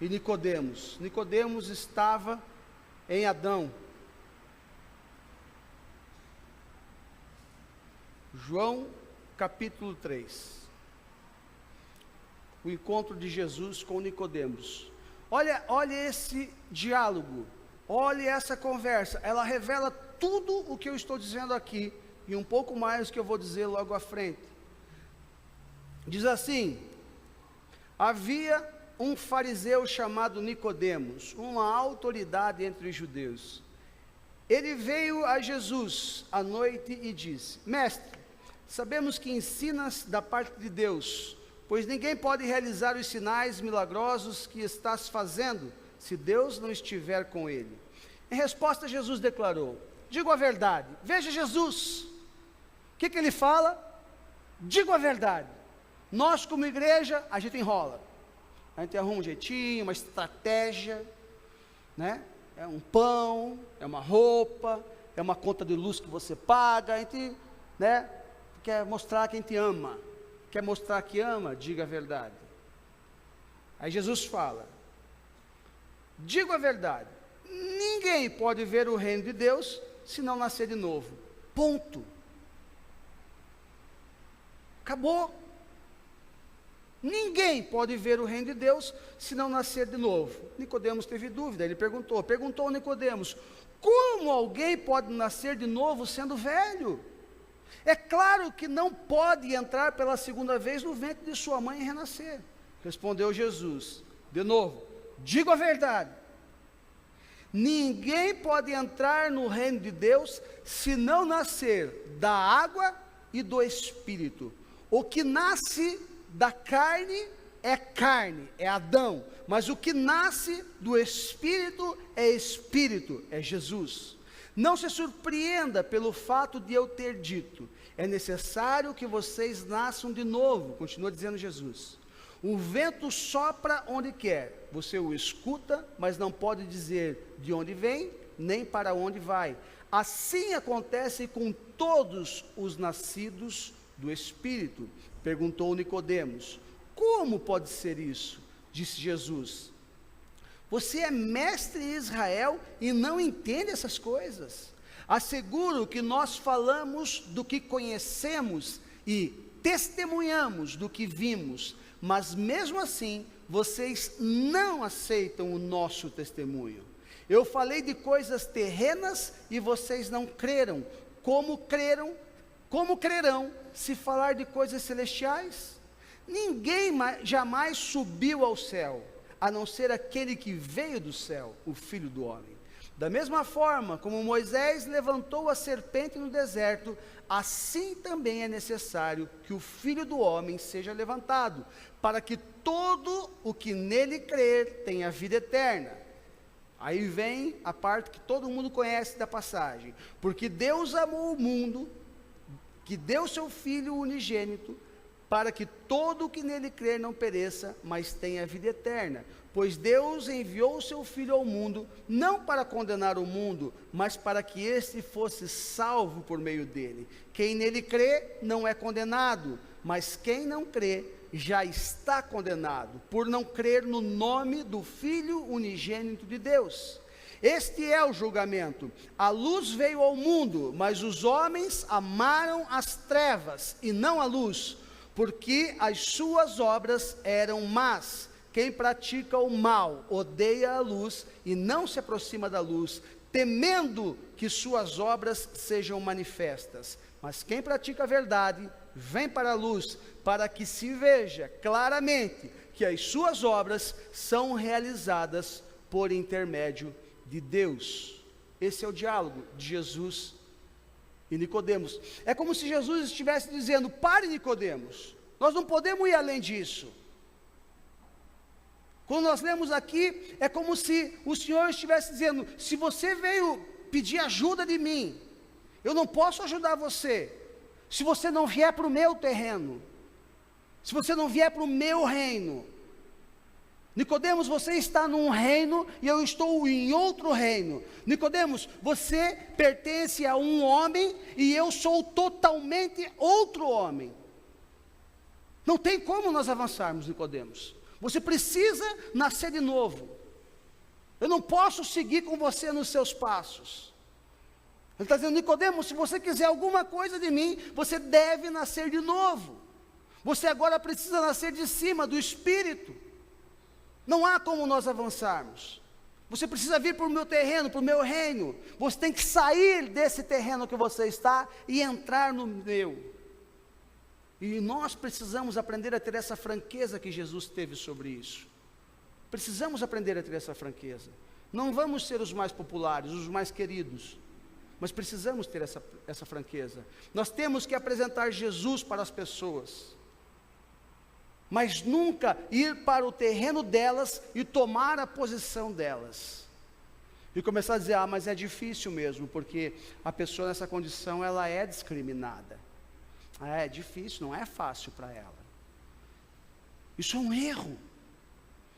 S2: e Nicodemos. Nicodemos estava em Adão. João capítulo 3. O encontro de Jesus com Nicodemos. Olha esse diálogo, olha essa conversa, ela revela tudo o que eu estou dizendo aqui, e um pouco mais que eu vou dizer logo à frente. Diz assim: havia um fariseu chamado Nicodemos, uma autoridade entre os judeus. Ele veio a Jesus à noite e disse: Mestre, sabemos que ensinas da parte de Deus, pois ninguém pode realizar os sinais milagrosos que estás fazendo, se Deus não estiver com ele. Em resposta, Jesus declarou: digo a verdade. Veja Jesus, o que ele fala? Digo a verdade. Nós como igreja, a gente enrola, a gente arruma um jeitinho, uma estratégia, né? É um pão, é uma roupa, é uma conta de luz que você paga, a gente, né, quer mostrar que a gente ama. Quer mostrar que ama? Diga a verdade. Aí Jesus fala: digo a verdade, ninguém pode ver o reino de Deus se não nascer de novo. Ponto. Acabou. Ninguém pode ver o reino de Deus se não nascer de novo. Nicodemos teve dúvida, ele perguntou a Nicodemos: como alguém pode nascer de novo sendo velho? É claro que não pode entrar pela segunda vez no ventre de sua mãe e renascer. Respondeu Jesus, de novo: digo a verdade, ninguém pode entrar no reino de Deus se não nascer da água e do Espírito. O que nasce da carne, é Adão, mas o que nasce do Espírito, é Jesus. Não se surpreenda pelo fato de eu ter dito, é necessário que vocês nasçam de novo, continua dizendo Jesus. O vento sopra onde quer, você o escuta, mas não pode dizer de onde vem, nem para onde vai. Assim acontece com todos os nascidos do Espírito. Perguntou Nicodemos, como pode ser isso? Disse Jesus, você é mestre em Israel e não entende essas coisas? Asseguro que nós falamos do que conhecemos e testemunhamos do que vimos, mas mesmo assim, vocês não aceitam o nosso testemunho. Eu falei de coisas terrenas e vocês não creram. Como crerão se falar de coisas celestiais? Ninguém jamais subiu ao céu, a não ser aquele que veio do céu, o Filho do Homem. Da mesma forma como Moisés levantou a serpente no deserto, assim também é necessário que o Filho do Homem seja levantado, para que todo o que nele crer tenha vida eterna. Aí vem a parte que todo mundo conhece da passagem. Porque Deus amou o mundo, que deu seu Filho unigênito, para que todo o que nele crer não pereça, mas tenha vida eterna. Pois Deus enviou o seu Filho ao mundo, não para condenar o mundo, mas para que este fosse salvo por meio dele. Quem nele crê não é condenado, mas quem não crê já está condenado, por não crer no nome do Filho unigênito de Deus. Este é o julgamento. A luz veio ao mundo, mas os homens amaram as trevas e não a luz, porque as suas obras eram más. Quem pratica o mal odeia a luz e não se aproxima da luz, temendo que suas obras sejam manifestas. Mas quem pratica a verdade vem para a luz, para que se veja claramente que as suas obras são realizadas por intermédio de Deus. Esse é o diálogo de Jesus e Nicodemos. É como se Jesus estivesse dizendo, pare Nicodemos, nós não podemos ir além disso. Quando nós lemos aqui, é como se o Senhor estivesse dizendo, se você veio pedir ajuda de mim, eu não posso ajudar você, se você não vier para o meu terreno, se você não vier para o meu reino. Nicodemos, você está num reino e eu estou em outro reino. Nicodemos, você pertence a um homem e eu sou totalmente outro homem. Não tem como nós avançarmos, Nicodemos. Você precisa nascer de novo. Eu não posso seguir com você nos seus passos. Ele está dizendo, Nicodemos, se você quiser alguma coisa de mim, você deve nascer de novo. Você agora precisa nascer de cima, do Espírito. Não há como nós avançarmos. Você precisa vir para o meu terreno, para o meu reino. Você tem que sair desse terreno que você está e entrar no meu. E nós precisamos aprender a ter essa franqueza que Jesus teve sobre isso. Precisamos aprender a ter essa franqueza. Não vamos ser os mais populares, os mais queridos, mas precisamos ter essa franqueza. Nós temos que apresentar Jesus para as pessoas, mas nunca ir para o terreno delas e tomar a posição delas. E começar a dizer, mas é difícil mesmo, porque a pessoa nessa condição, ela é discriminada. É difícil, não é fácil para ela. Isso é um erro.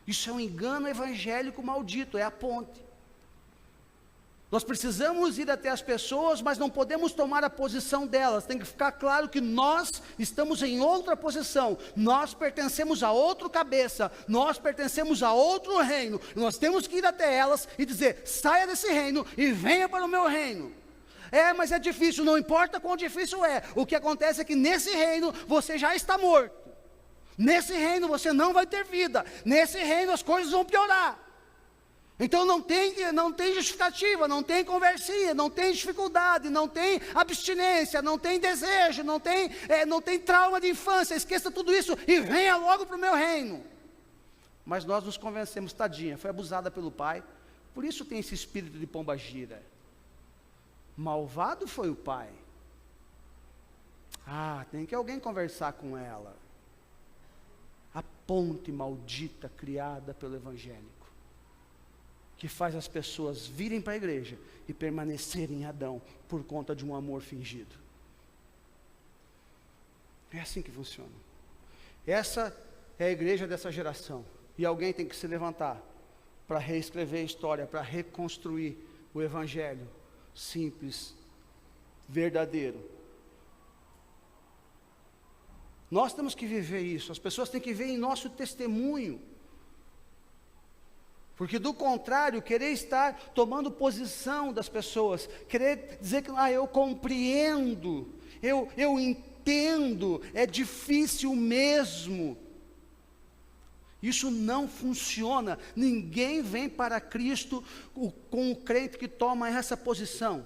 S2: Isso é um engano evangélico maldito, é a ponte. Nós precisamos ir até as pessoas, mas não podemos tomar a posição delas. Tem que ficar claro que nós estamos em outra posição. Nós pertencemos a outro cabeça. Nós pertencemos a outro reino. Nós temos que ir até elas e dizer, saia desse reino e venha para o meu reino. Mas é difícil, não importa quão difícil é. O que acontece é que nesse reino você já está morto. Nesse reino você não vai ter vida. Nesse reino as coisas vão piorar. Então não tem justificativa, não tem conversinha, não tem dificuldade, não tem abstinência, não tem desejo, não tem trauma de infância. Esqueça tudo isso e venha logo para o meu reino. Mas nós nos convencemos, tadinha, foi abusada pelo pai, por isso tem esse espírito de pombagira. Malvado foi o pai. Tem que alguém conversar com ela. A ponte maldita criada pelo evangélico, que faz as pessoas virem para a igreja e permanecerem em Adão por conta de um amor fingido. É assim que funciona. Essa é a igreja dessa geração. E alguém tem que se levantar para reescrever a história, para reconstruir o evangelho simples, verdadeiro. Nós temos que viver isso. As pessoas têm que ver em nosso testemunho. Porque do contrário, querer estar tomando posição das pessoas, querer dizer que eu compreendo, eu entendo, é difícil mesmo. Isso não funciona. Ninguém vem para Cristo com o crente que toma essa posição.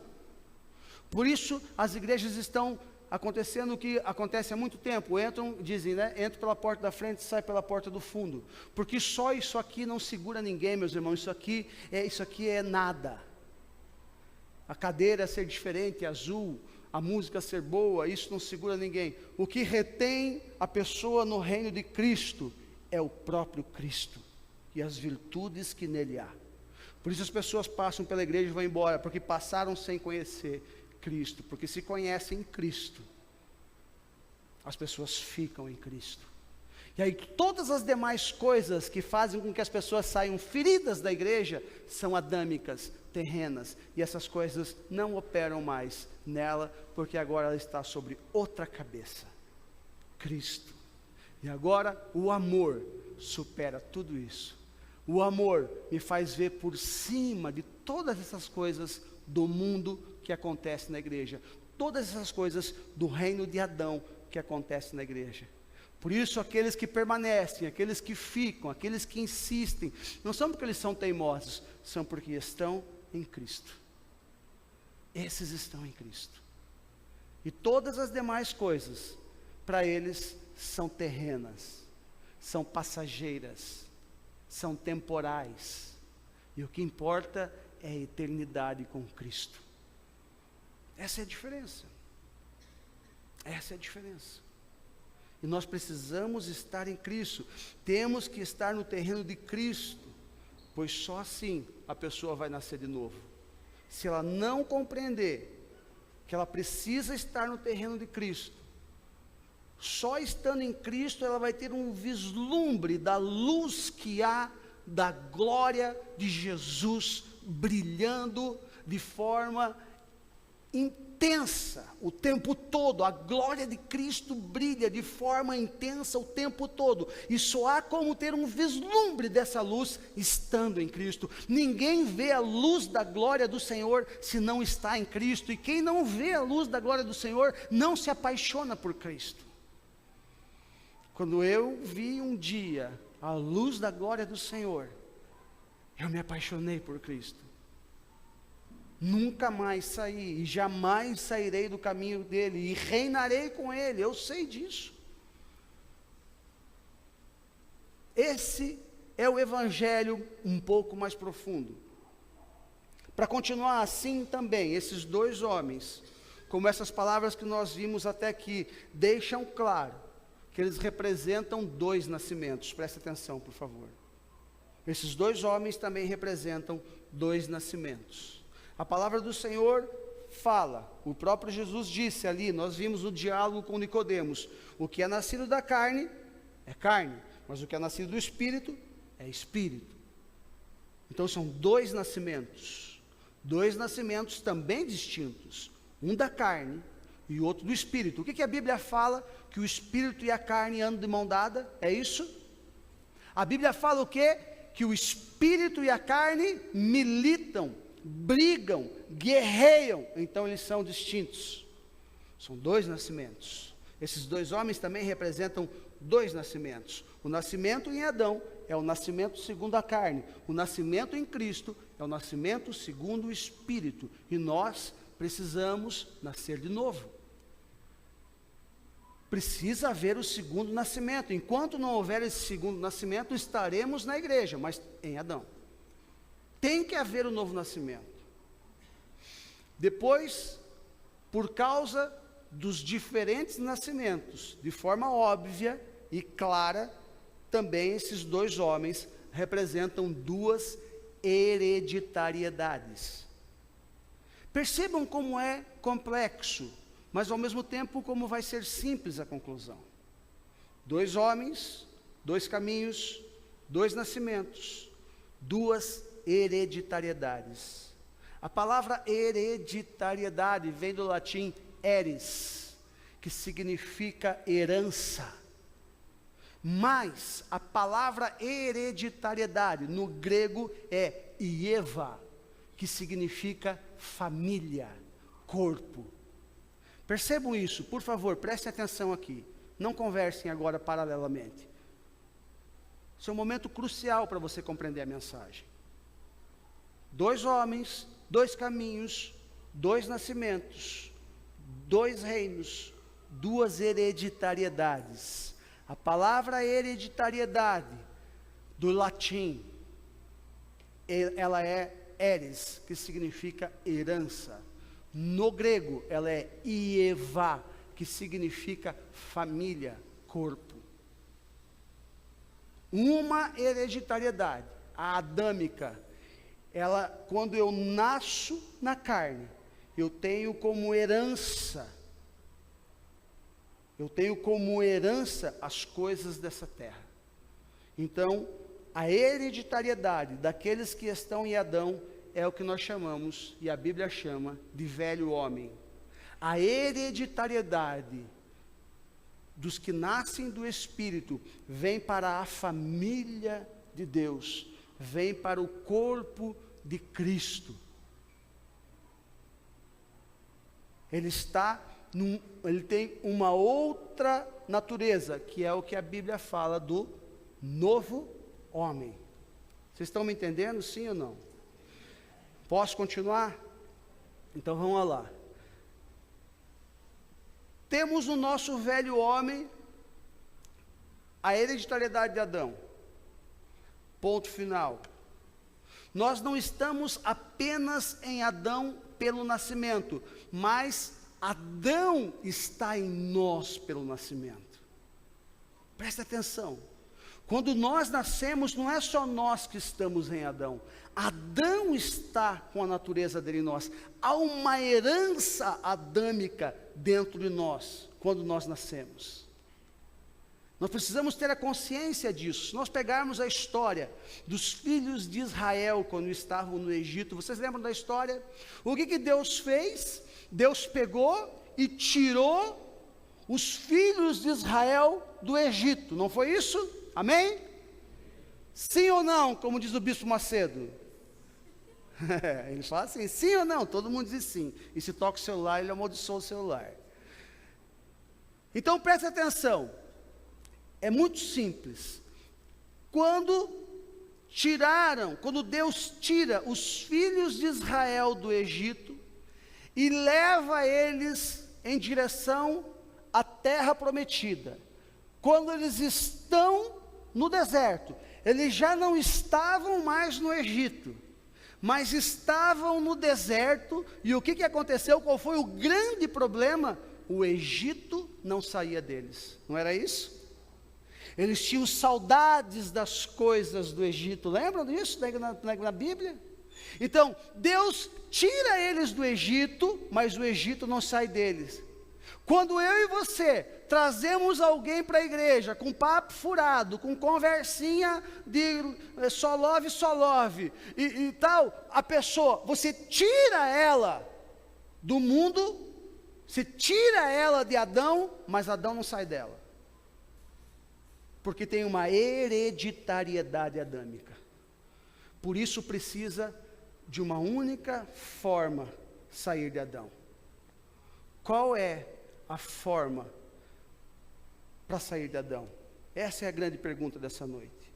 S2: Por isso as igrejas estão acontecendo o que acontece há muito tempo. Dizem, entra pela porta da frente e sai pela porta do fundo. Porque só isso aqui não segura ninguém, meus irmãos. Isso aqui é nada. A cadeira ser diferente, azul, a música ser boa, isso não segura ninguém. O que retém a pessoa no reino de Cristo é o próprio Cristo e as virtudes que nele há. Por isso as pessoas passam pela igreja e vão embora, porque passaram sem conhecer Cristo, porque se conhecem Cristo, as pessoas ficam em Cristo. E aí todas as demais coisas que fazem com que as pessoas saiam feridas da igreja, são adâmicas, terrenas, e essas coisas não operam mais nela, porque agora ela está sobre outra cabeça, Cristo. E agora o amor supera tudo isso. O amor me faz ver por cima de todas essas coisas do mundo que acontece na igreja, todas essas coisas do reino de Adão que acontece na igreja. Por isso aqueles que permanecem, aqueles que ficam, aqueles que insistem, não são porque eles são teimosos, são porque estão em Cristo. Esses estão em Cristo. E todas as demais coisas, para eles, são terrenas, são passageiras, são temporais, e o que importa é a eternidade com Cristo. Essa é a diferença. Essa é a diferença. E nós precisamos estar em Cristo, temos que estar no terreno de Cristo, pois só assim a pessoa vai nascer de novo. Se ela não compreender que ela precisa estar no terreno de Cristo, só estando em Cristo ela vai ter um vislumbre da luz que há, da glória de Jesus brilhando de forma intensa o tempo todo. A glória de Cristo brilha de forma intensa o tempo todo, e só há como ter um vislumbre dessa luz estando em Cristo. Ninguém vê a luz da glória do Senhor se não está em Cristo, e quem não vê a luz da glória do Senhor não se apaixona por Cristo. Quando eu vi um dia a luz da glória do Senhor, eu me apaixonei por Cristo. Nunca mais saí, e jamais sairei do caminho dele, e reinarei com ele, eu sei disso. Esse é o evangelho um pouco mais profundo. Para continuar assim também, esses dois homens, como essas palavras que nós vimos até aqui, deixam claro que eles representam dois nascimentos. Preste atenção, por favor. Esses dois homens também representam dois nascimentos. A palavra do Senhor fala, o próprio Jesus disse ali, nós vimos o diálogo com Nicodemos, o que é nascido da carne, é carne, mas o que é nascido do Espírito, é Espírito. Então são dois nascimentos também distintos, um da carne e outro do Espírito. O que a Bíblia fala? Que o Espírito e a carne andam de mão dada, é isso? A Bíblia fala o quê? Que o Espírito e a carne militam, brigam, guerreiam, então eles são distintos. São dois nascimentos. Esses dois homens também representam dois nascimentos. O nascimento em Adão é o nascimento segundo a carne. O nascimento em Cristo é o nascimento segundo o Espírito. E nós precisamos nascer de novo. Precisa haver o segundo nascimento. Enquanto não houver esse segundo nascimento, estaremos na igreja, mas em Adão. Tem que haver o novo nascimento. Depois, por causa dos diferentes nascimentos, de forma óbvia e clara, também esses dois homens representam duas hereditariedades. Percebam como é complexo, mas ao mesmo tempo como vai ser simples a conclusão. 2 homens, 2 caminhos, 2 nascimentos, 2 hereditariedades. A palavra hereditariedade vem do latim eris, que significa herança. Mas a palavra hereditariedade no grego é ieva, que significa família, corpo. Percebam isso, por favor, prestem atenção aqui. Não conversem agora paralelamente. Esse é um momento crucial para você compreender a mensagem. 2 homens, 2 caminhos, 2 nascimentos, 2 reinos, 2 hereditariedades. A palavra hereditariedade, do latim, ela é eris, que significa herança. No grego, ela é ieva, que significa família, corpo. Uma hereditariedade, a adâmica, ela, quando eu nasço na carne, eu tenho como herança as coisas dessa terra. Então, a hereditariedade daqueles que estão em Adão é o que nós chamamos, e a Bíblia chama, de velho homem. A hereditariedade dos que nascem do Espírito vem para a família de Deus, vem para o corpo de Cristo. Ele tem uma outra natureza, que é o que a Bíblia fala do novo homem. Vocês estão me entendendo, sim ou não? Posso continuar? Então vamos lá. Temos no nosso velho homem a hereditariedade de Adão. Ponto final. Nós não estamos apenas em Adão pelo nascimento, mas Adão está em nós pelo nascimento. Presta atenção. Quando nós nascemos, não é só nós que estamos em Adão. Adão está com a natureza dele em nós. Há uma herança adâmica dentro de nós, quando nós nascemos. Nós precisamos ter a consciência disso. Se nós pegarmos a história dos filhos de Israel, quando estavam no Egito, vocês lembram da história? O que Deus fez? Deus pegou e tirou os filhos de Israel do Egito, não foi isso? Amém? Sim ou não, como diz o Bispo Macedo? Ele fala assim, sim ou não? Todo mundo diz sim. E se toca o celular, ele amaldiçoa o celular. Então preste atenção. É muito simples. Quando Deus tira os filhos de Israel do Egito e leva eles em direção à terra prometida, quando eles estão no deserto, eles já não estavam mais no Egito, mas estavam no deserto, e o que aconteceu? Qual foi o grande problema? O Egito não saía deles, não era isso? Eles tinham saudades das coisas do Egito, lembram disso na Bíblia? Então, Deus tira eles do Egito, mas o Egito não sai deles. Quando eu e você trazemos alguém para a igreja com papo furado, com conversinha de só love e tal, a pessoa, você tira ela do mundo, você tira ela de Adão, mas Adão não sai dela. Porque tem uma hereditariedade adâmica. Por isso precisa de uma única forma sair de Adão. Qual é a forma para sair de Adão? Essa é a grande pergunta dessa noite.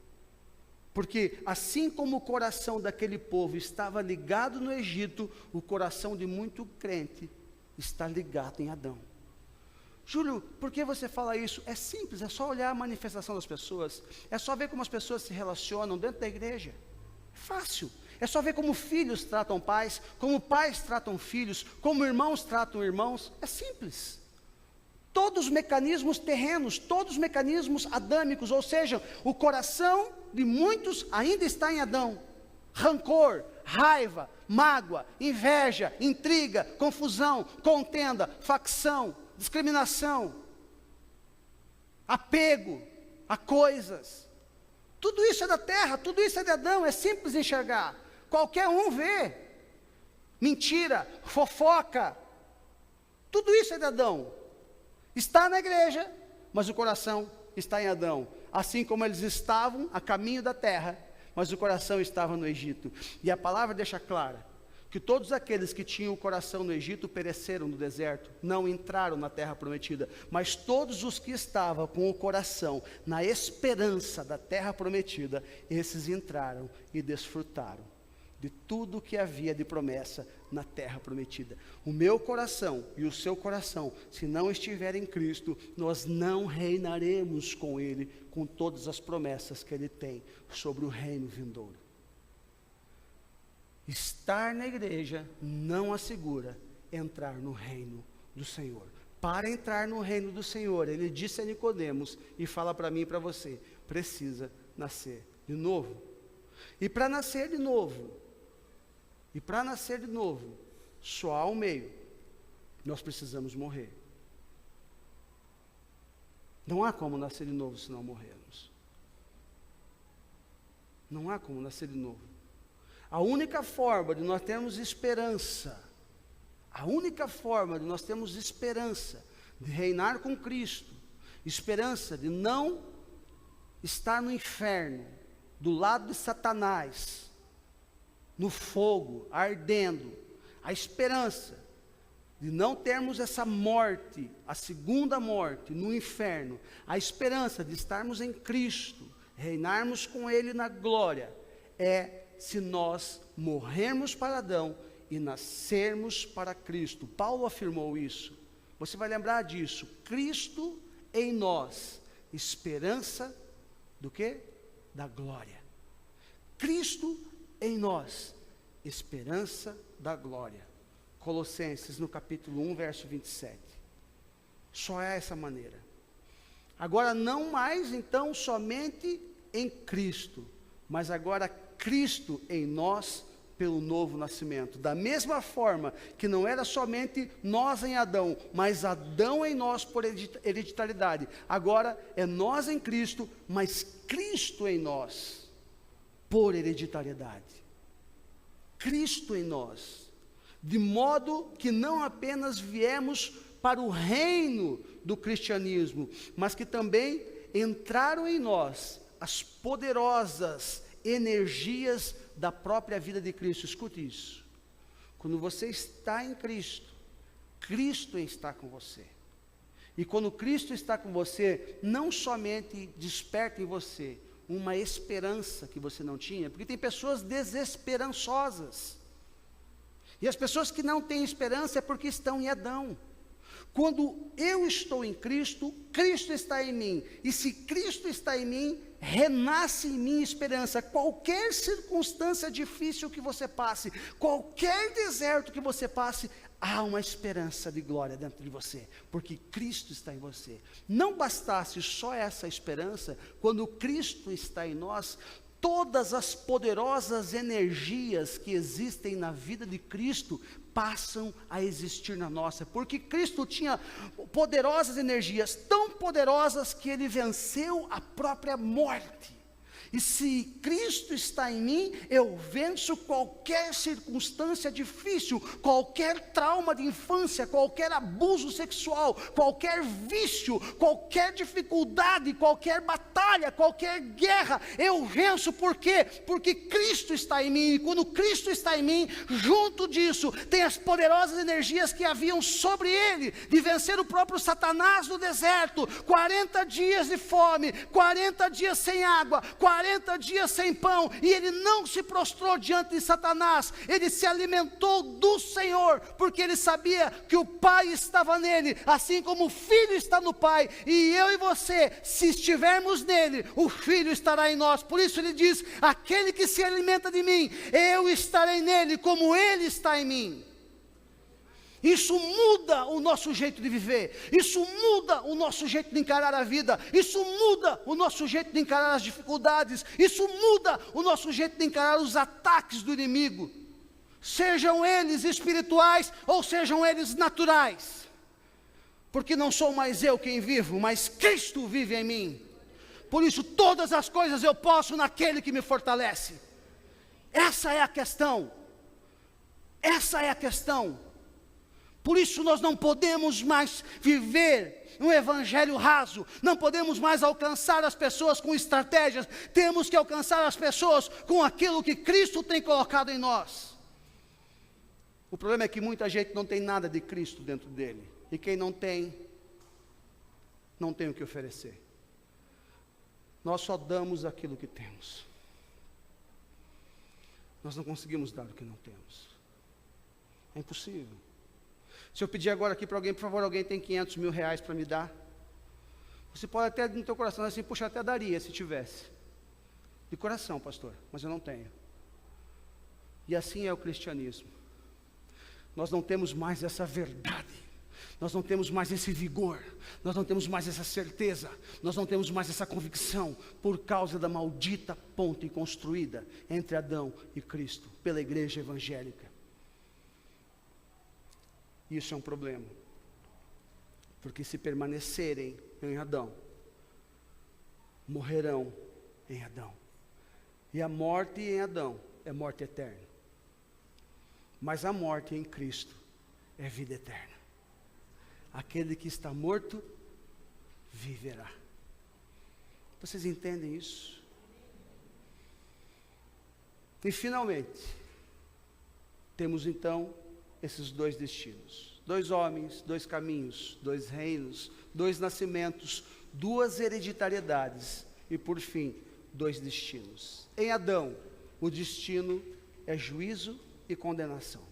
S2: Porque assim como o coração daquele povo estava ligado no Egito, o coração de muito crente está ligado em Adão. Júlio, por que você fala isso? É simples, é só olhar a manifestação das pessoas, é só ver como as pessoas se relacionam dentro da igreja. É fácil, é só ver como filhos tratam pais, como pais tratam filhos, como irmãos tratam irmãos, é simples. Todos os mecanismos terrenos, todos os mecanismos adâmicos, ou seja, o coração de muitos ainda está em Adão. rancor, raiva, mágoa, inveja, intriga, confusão, contenda, facção, discriminação, apego a coisas. Tudo isso é da terra, tudo isso é de Adão, é simples enxergar. Qualquer um vê. Mentira, fofoca, tudo isso é de Adão. Está na igreja, mas o coração está em Adão. Assim como eles estavam a caminho da terra, mas o coração estava no Egito. E a palavra deixa clara que todos aqueles que tinham o coração no Egito pereceram no deserto, não entraram na terra prometida, mas todos os que estavam com o coração na esperança da terra prometida, esses entraram e desfrutaram de tudo que havia de promessa na terra prometida. O meu coração e o seu coração, se não estiver em Cristo, nós não reinaremos com Ele, com todas as promessas que Ele tem sobre o reino vindouro. Estar na igreja não assegura entrar no reino do Senhor. Para entrar no reino do Senhor, Ele disse a Nicodemos, e fala para mim e para você, precisa nascer de novo. E para nascer de novo, só há um meio: nós precisamos morrer. Não há como nascer de novo se não morrermos. Não há como nascer de novo. A única forma de nós termos esperança, de reinar com Cristo, esperança de não estar no inferno, do lado de Satanás, no fogo, ardendo, a esperança de não termos essa morte, a segunda morte, no inferno, a esperança de estarmos em Cristo, reinarmos com Ele na glória, é se nós morrermos para Adão e nascermos para Cristo. Paulo afirmou isso, você vai lembrar disso, Cristo em nós, esperança do quê? Da glória. Cristo em nós, esperança da glória. Colossenses no capítulo 1, verso 27. Só é essa maneira. Agora não mais então somente em Cristo, mas agora Cristo em nós pelo novo nascimento. Da mesma forma que não era somente nós em Adão, mas Adão em nós por hereditariedade. Agora é nós em Cristo, mas Cristo em nós por hereditariedade. Cristo em nós, de modo que não apenas viemos para o reino do cristianismo, mas que também entraram em nós as poderosas energias da própria vida de Cristo. Escute isso, quando você está em Cristo, Cristo está com você, e quando Cristo está com você, não somente desperta em você uma esperança que você não tinha, porque tem pessoas desesperançosas, e as pessoas que não têm esperança é porque estão em Adão. Quando eu estou em Cristo, Cristo está em mim, e se Cristo está em mim, renasce em mim esperança. Qualquer circunstância difícil que você passe, qualquer deserto que você passe, há uma esperança de glória dentro de você, porque Cristo está em você. Não bastasse só essa esperança, quando Cristo está em nós, todas as poderosas energias que existem na vida de Cristo passam a existir na nossa, porque Cristo tinha poderosas energias, tão poderosas que Ele venceu a própria morte. E se Cristo está em mim, eu venço qualquer circunstância difícil, qualquer trauma de infância, qualquer abuso sexual, qualquer vício, qualquer dificuldade, qualquer batalha, qualquer guerra, eu venço. Por quê? Porque Cristo está em mim, e quando Cristo está em mim, junto disso, tem as poderosas energias que haviam sobre Ele, de vencer o próprio Satanás no deserto, 40 dias de fome, 40 dias sem água, 40 dias sem pão, e Ele não se prostrou diante de Satanás, Ele se alimentou do Senhor, porque Ele sabia que o Pai estava nele, assim como o Filho está no Pai, e eu e você, se estivermos nele, o Filho estará em nós. Por isso Ele diz, aquele que se alimenta de mim, eu estarei nele, como Ele está em mim. Isso muda o nosso jeito de viver, isso muda o nosso jeito de encarar a vida, isso muda o nosso jeito de encarar as dificuldades, isso muda o nosso jeito de encarar os ataques do inimigo, sejam eles espirituais ou sejam eles naturais, porque não sou mais eu quem vivo, mas Cristo vive em mim. Por isso todas as coisas eu posso naquele que me fortalece. Essa é a questão, essa é a questão. Por isso nós não podemos mais viver um evangelho raso, não podemos mais alcançar as pessoas com estratégias, temos que alcançar as pessoas com aquilo que Cristo tem colocado em nós. O problema é que muita gente não tem nada de Cristo dentro dele, e quem não tem o que oferecer. Nós só damos aquilo que temos, nós não conseguimos dar o que não temos, é impossível. Se eu pedir agora aqui para alguém, por favor, alguém tem 500 mil reais para me dar? Você pode até no teu coração assim, puxa, até daria se tivesse. De coração, pastor, mas eu não tenho. E assim é o cristianismo. Nós não temos mais essa verdade, nós não temos mais esse vigor, nós não temos mais essa certeza, nós não temos mais essa convicção, por causa da maldita ponte construída entre Adão e Cristo, pela igreja evangélica. Isso é um problema, porque se permanecerem em Adão, morrerão em Adão, e a morte em Adão é morte eterna, mas a morte em Cristo é vida eterna. Aquele que está morto, viverá. Vocês entendem isso? E finalmente, temos então esses dois destinos, 2 homens, 2 caminhos, 2 reinos, 2 nascimentos, 2 hereditariedades e por fim, 2 destinos. Em Adão, o destino é juízo e condenação.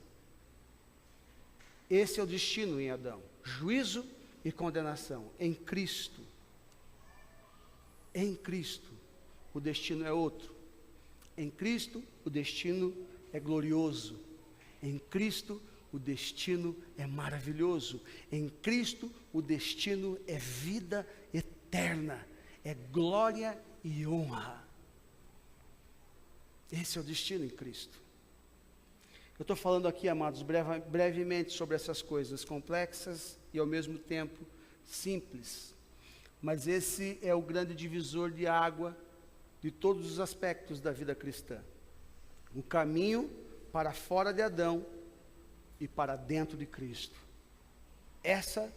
S2: Esse é o destino em Adão, juízo e condenação. Em Cristo, o destino é outro. Em Cristo, o destino é glorioso. Em Cristo, o destino é maravilhoso. Em Cristo, o destino é vida eterna, é glória e honra. Esse é o destino em Cristo. Eu estou falando aqui, amados, brevemente sobre essas coisas complexas e ao mesmo tempo simples. Mas esse é o grande divisor de água de todos os aspectos da vida cristã. O caminho para fora de Adão e para dentro de Cristo. Essa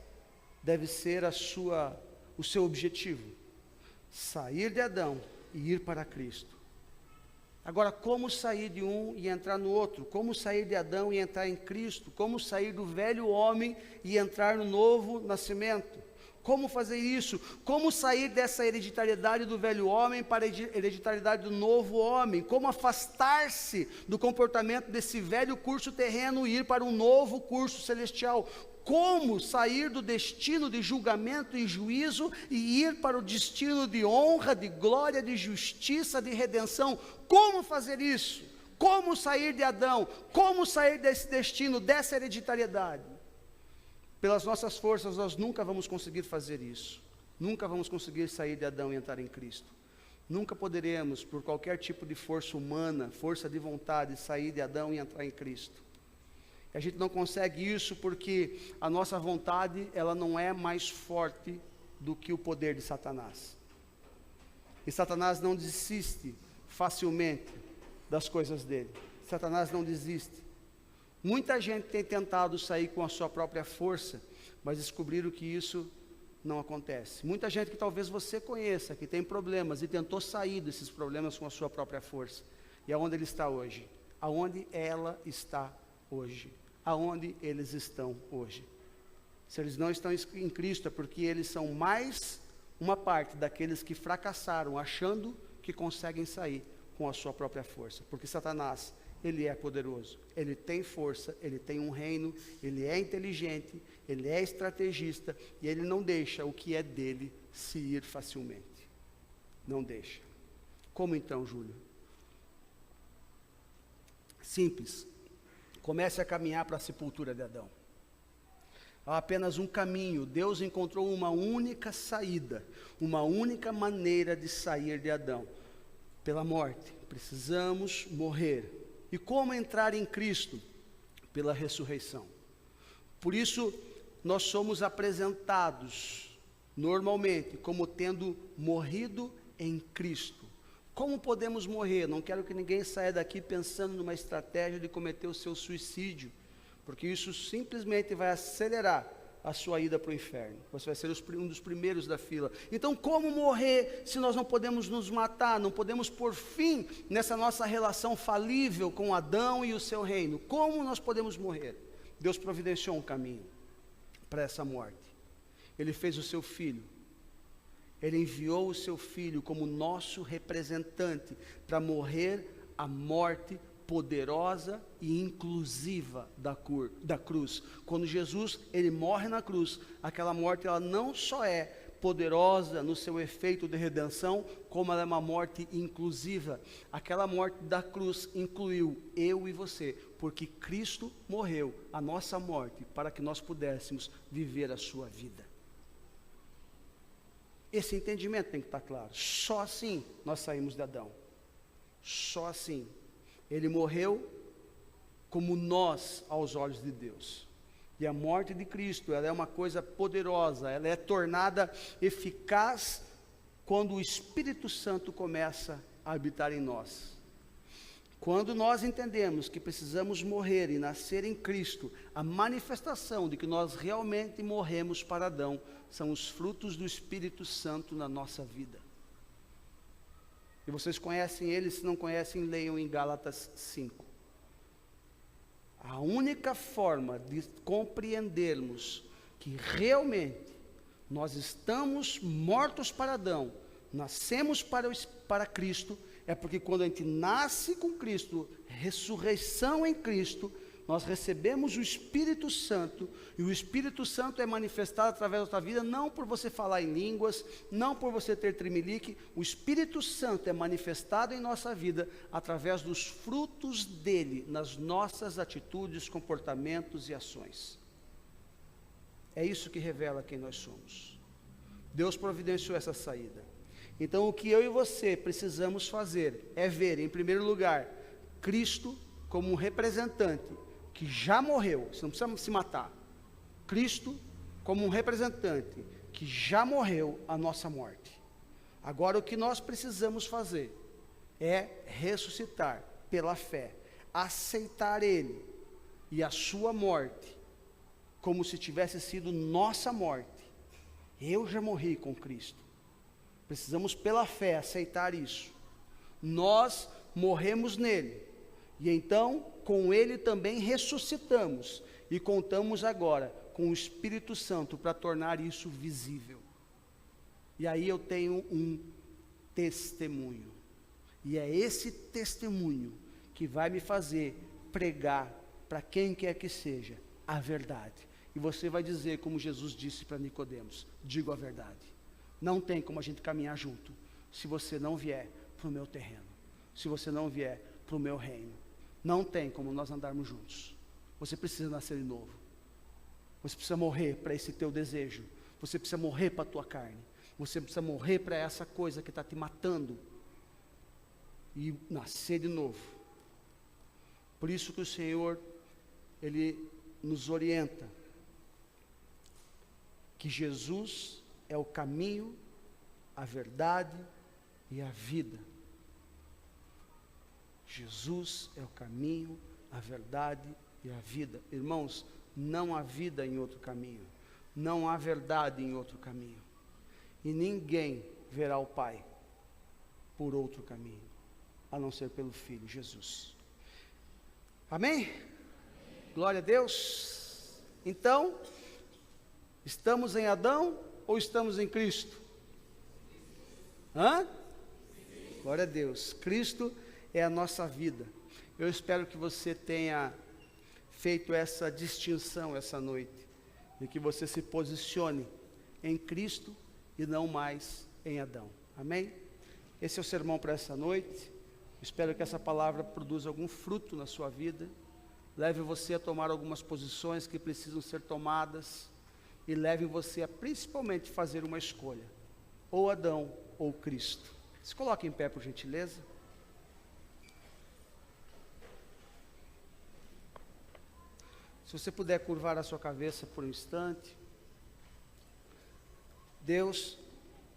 S2: deve ser o seu objetivo. Sair de Adão e ir para Cristo. Agora, como sair de um e entrar no outro? Como sair de Adão e entrar em Cristo? Como sair do velho homem e entrar no novo nascimento? Como fazer isso? Como sair dessa hereditariedade do velho homem para a hereditariedade do novo homem? Como afastar-se do comportamento desse velho curso terreno e ir para um novo curso celestial? Como sair do destino de julgamento e juízo e ir para o destino de honra, de glória, de justiça, de redenção? Como fazer isso? Como sair de Adão? Como sair desse destino, dessa hereditariedade? Pelas nossas forças nós nunca vamos conseguir fazer isso. Nunca vamos conseguir sair de Adão e entrar em Cristo. Nunca poderemos, por qualquer tipo de força humana, força de vontade, sair de Adão e entrar em Cristo. A gente não consegue isso porque a nossa vontade, ela não é mais forte do que o poder de Satanás. E Satanás não desiste facilmente das coisas dele. Satanás não desiste. Muita gente tem tentado sair com a sua própria força, mas descobriram que isso não acontece. Muita gente que talvez você conheça, que tem problemas e tentou sair desses problemas com a sua própria força. E aonde ele está hoje? Aonde ela está hoje? Aonde eles estão hoje? Se eles não estão em Cristo, é porque eles são mais uma parte daqueles que fracassaram, achando que conseguem sair com a sua própria força. Porque Satanás, ele é poderoso, ele tem força, ele tem um reino, ele é inteligente, ele é estrategista, e ele não deixa o que é dele se ir facilmente. Não deixa. Como então, Júlio? Simples. Comece a caminhar para a sepultura de Adão. Há apenas um caminho. Deus encontrou uma única saída, uma única maneira de sair de Adão: pela morte. Precisamos morrer. E como entrar em Cristo? Pela ressurreição. Por isso, nós somos apresentados normalmente como tendo morrido em Cristo. Como podemos morrer? Não quero que ninguém saia daqui pensando numa estratégia de cometer o seu suicídio, porque isso simplesmente vai acelerar a sua ida para o inferno. Você vai ser um dos primeiros da fila. Então, como morrer se nós não podemos nos matar, não podemos pôr fim nessa nossa relação falível com Adão e o seu reino? Como nós podemos morrer? Deus providenciou um caminho para essa morte. Ele fez o seu filho. Ele enviou o seu filho como nosso representante para morrer a morte poderosa e inclusiva da cruz. Quando Jesus, ele morre na cruz, aquela morte, ela não só é poderosa no seu efeito de redenção, como ela é uma morte inclusiva. Aquela morte da cruz incluiu eu e você, porque Cristo morreu a nossa morte para que nós pudéssemos viver a sua vida. Esse entendimento tem que estar claro. Só assim nós saímos de Adão. Só assim. Ele morreu como nós aos olhos de Deus. E a morte de Cristo, ela é uma coisa poderosa, ela é tornada eficaz quando o Espírito Santo começa a habitar em nós. Quando nós entendemos que precisamos morrer e nascer em Cristo, a manifestação de que nós realmente morremos para Adão são os frutos do Espírito Santo na nossa vida. E vocês conhecem ele, se não conhecem, leiam em Gálatas 5. A única forma de compreendermos que realmente nós estamos mortos para Adão, nascemos para Cristo, é porque quando a gente nasce com Cristo, ressurreição em Cristo, nós recebemos o Espírito Santo, e o Espírito Santo é manifestado através da sua vida, não por você falar em línguas, não por você ter tremelique. O Espírito Santo é manifestado em nossa vida através dos frutos dele, nas nossas atitudes, comportamentos e ações. É isso que revela quem nós somos. Deus providenciou essa saída. Então, o que eu e você precisamos fazer é ver, em primeiro lugar, Cristo como um representante que já morreu. Você não precisa se matar. Cristo como um representante que já morreu a nossa morte. Agora, o que nós precisamos fazer é ressuscitar pela fé, aceitar Ele e a sua morte como se tivesse sido nossa morte. Eu já morri com Cristo. Precisamos pela fé aceitar isso. Nós morremos nele, e então com ele também ressuscitamos, e contamos agora com o Espírito Santo para tornar isso visível. E aí eu tenho um testemunho, e é esse testemunho que vai me fazer pregar para quem quer que seja a verdade. E você vai dizer como Jesus disse para Nicodemos: digo a verdade. Não tem como a gente caminhar junto se você não vier para o meu terreno, se você não vier para o meu reino. Não tem como nós andarmos juntos. Você precisa nascer de novo. Você precisa morrer para esse teu desejo. Você precisa morrer para a tua carne. Você precisa morrer para essa coisa que está te matando e nascer de novo. Por isso que o Senhor, Ele nos orienta que Jesus é o caminho, a verdade e a vida. Jesus é o caminho, a verdade e a vida. Irmãos, não há vida em outro caminho. Não há verdade em outro caminho. E ninguém verá o Pai por outro caminho, a não ser pelo Filho, Jesus. Amém? Glória a Deus. Então, estamos em Adão ou estamos em Cristo? Hã? Glória a Deus. Cristo é a nossa vida. Eu espero que você tenha feito essa distinção essa noite, e que você se posicione em Cristo e não mais em Adão. Amém? Esse é o sermão para essa noite. Espero que essa palavra produza algum fruto na sua vida, leve você a tomar algumas posições que precisam ser tomadas, e levem você a principalmente fazer uma escolha, ou Adão ou Cristo. Se coloque em pé, por gentileza. Se você puder curvar a sua cabeça por um instante. Deus,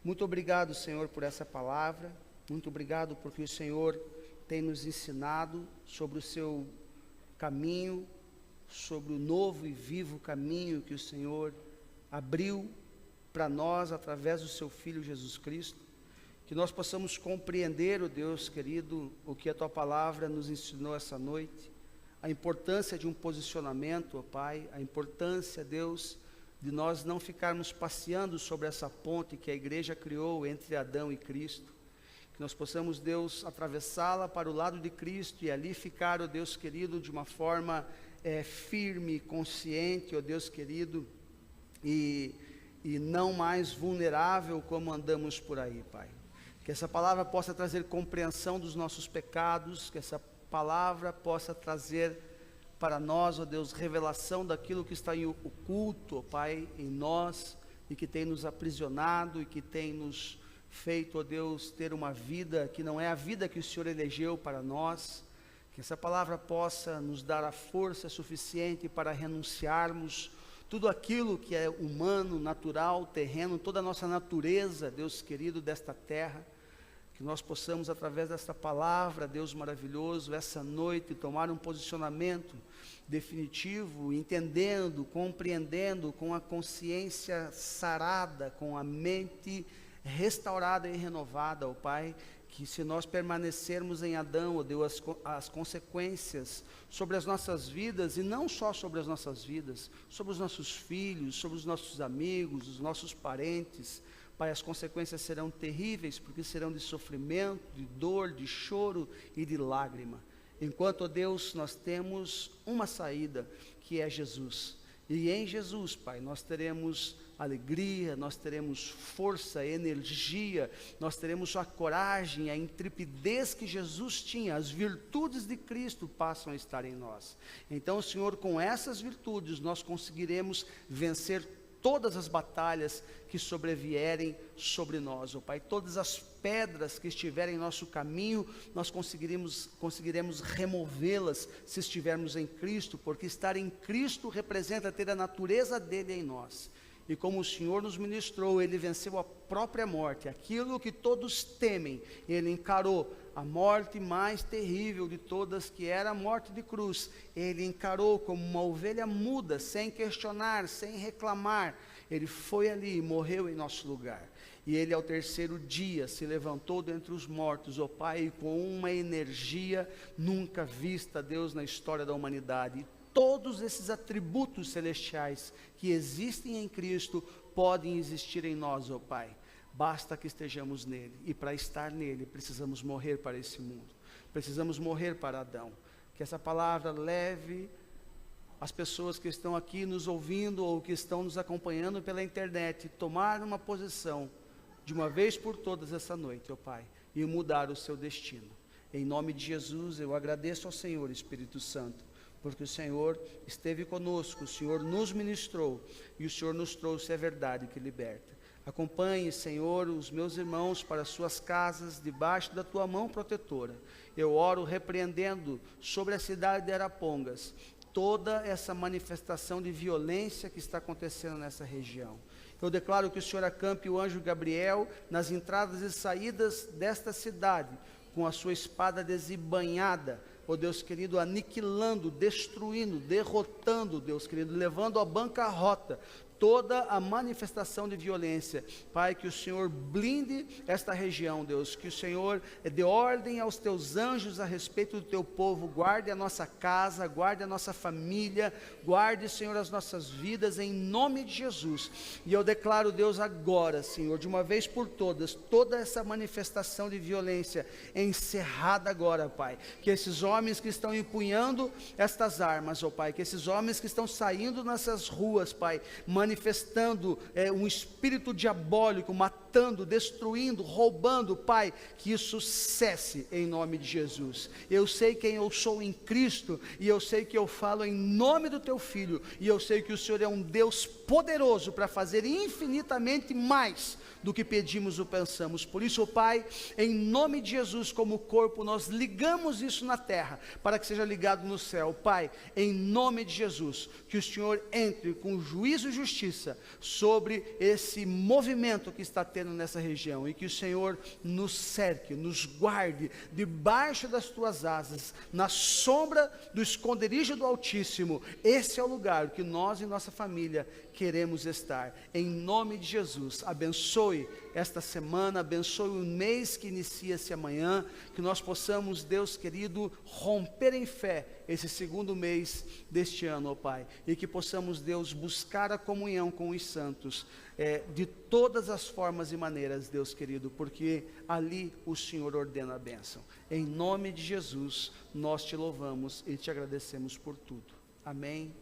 S2: muito obrigado, Senhor, por essa palavra. Muito obrigado porque o Senhor tem nos ensinado sobre o seu caminho, sobre o novo e vivo caminho que o Senhor abriu para nós através do seu Filho Jesus Cristo. Que nós possamos compreender, ó Deus querido, o que a tua palavra nos ensinou essa noite. A importância de um posicionamento, ó Pai, a importância, Deus, de nós não ficarmos passeando sobre essa ponte que a igreja criou entre Adão e Cristo, que nós possamos, Deus, atravessá-la para o lado de Cristo e ali ficar, ó Deus querido, de uma forma firme, consciente, ó Deus querido, e não mais vulnerável como andamos por aí, Pai. Que essa palavra possa trazer compreensão dos nossos pecados, que essa palavra possa trazer para nós, ó Deus, revelação daquilo que está oculto, ó Pai, em nós, e que tem nos aprisionado, e que tem nos feito, ó Deus, ter uma vida que não é a vida que o Senhor elegeu para nós. Que essa palavra possa nos dar a força suficiente para renunciarmos tudo aquilo que é humano, natural, terreno, toda a nossa natureza, Deus querido, desta terra. Que nós possamos, através desta palavra, Deus maravilhoso, essa noite, tomar um posicionamento definitivo, entendendo, compreendendo, com a consciência sarada, com a mente restaurada e renovada, ó Pai, que se nós permanecermos em Adão, ó Deus, as consequências sobre as nossas vidas, e não só sobre as nossas vidas, sobre os nossos filhos, sobre os nossos amigos, os nossos parentes, Pai, as consequências serão terríveis, porque serão de sofrimento, de dor, de choro e de lágrima. Enquanto, ó Deus, nós temos uma saída, que é Jesus. E em Jesus, Pai, nós teremos alegria, nós teremos força, energia, nós teremos a coragem, a intrepidez que Jesus tinha, as virtudes de Cristo passam a estar em nós. Então, Senhor, com essas virtudes nós conseguiremos vencer todas as batalhas que sobrevierem sobre nós, ó Pai. Todas as pedras que estiverem em nosso caminho, nós conseguiremos removê-las se estivermos em Cristo, porque estar em Cristo representa ter a natureza dele em nós. E como o Senhor nos ministrou, ele venceu a própria morte, aquilo que todos temem, ele encarou a morte mais terrível de todas, que era a morte de cruz. Ele encarou como uma ovelha muda, sem questionar, sem reclamar. Ele foi ali e morreu em nosso lugar. E ele ao terceiro dia se levantou dentre os mortos, ó Pai, com uma energia nunca vista, Deus, na história da humanidade. E todos esses atributos celestiais que existem em Cristo podem existir em nós, ó Pai. Basta que estejamos nele, e para estar nele precisamos morrer para esse mundo, precisamos morrer para Adão. Que essa palavra leve as pessoas que estão aqui nos ouvindo ou que estão nos acompanhando pela internet, tomar uma posição de uma vez por todas essa noite, ó Pai, e mudar o seu destino. Em nome de Jesus eu agradeço ao Senhor, Espírito Santo, porque o Senhor esteve conosco, o Senhor nos ministrou e o Senhor nos trouxe a verdade que liberta. Acompanhe, Senhor, os meus irmãos para suas casas, debaixo da tua mão protetora. Eu oro repreendendo sobre a cidade de Arapongas toda essa manifestação de violência que está acontecendo nessa região. Eu declaro que o Senhor acampe o anjo Gabriel nas entradas e saídas desta cidade, com a sua espada desembainhada, ó Deus querido, aniquilando, destruindo, derrotando, Deus querido, levando à bancarrota toda a manifestação de violência. Pai, que o Senhor blinde esta região, Deus, que o Senhor dê ordem aos teus anjos a respeito do teu povo, guarde a nossa casa, guarde a nossa família, guarde, Senhor, as nossas vidas, em nome de Jesus. E eu declaro, Deus, agora, Senhor, de uma vez por todas, toda essa manifestação de violência encerrada agora, Pai, que esses homens que estão empunhando estas armas, ó Pai, que esses homens que estão saindo nessas ruas, Pai, manifestando um espírito diabólico, matando, destruindo, roubando, Pai, que isso cesse em nome de Jesus. Eu sei quem eu sou em Cristo, e eu sei que eu falo em nome do Teu Filho, e eu sei que o Senhor é um Deus poderoso para fazer infinitamente mais do que pedimos ou pensamos. Por isso, Pai, em nome de Jesus, como corpo, nós ligamos isso na terra, para que seja ligado no céu. Pai, em nome de Jesus, que o Senhor entre com juízo e justiça sobre esse movimento que está tendo nessa região, e que o Senhor nos cerque, nos guarde debaixo das Tuas asas, na sombra do esconderijo do Altíssimo. Esse é o lugar que nós e nossa família queremos estar. Em nome de Jesus, abençoe esta semana, abençoe o mês que inicia-se amanhã, que nós possamos, Deus querido, romper em fé esse segundo mês deste ano, ó Pai, e que possamos, Deus, buscar a comunhão com os santos, de todas as formas e maneiras, Deus querido, porque ali o Senhor ordena a bênção. Em nome de Jesus, nós Te louvamos e Te agradecemos por tudo. Amém.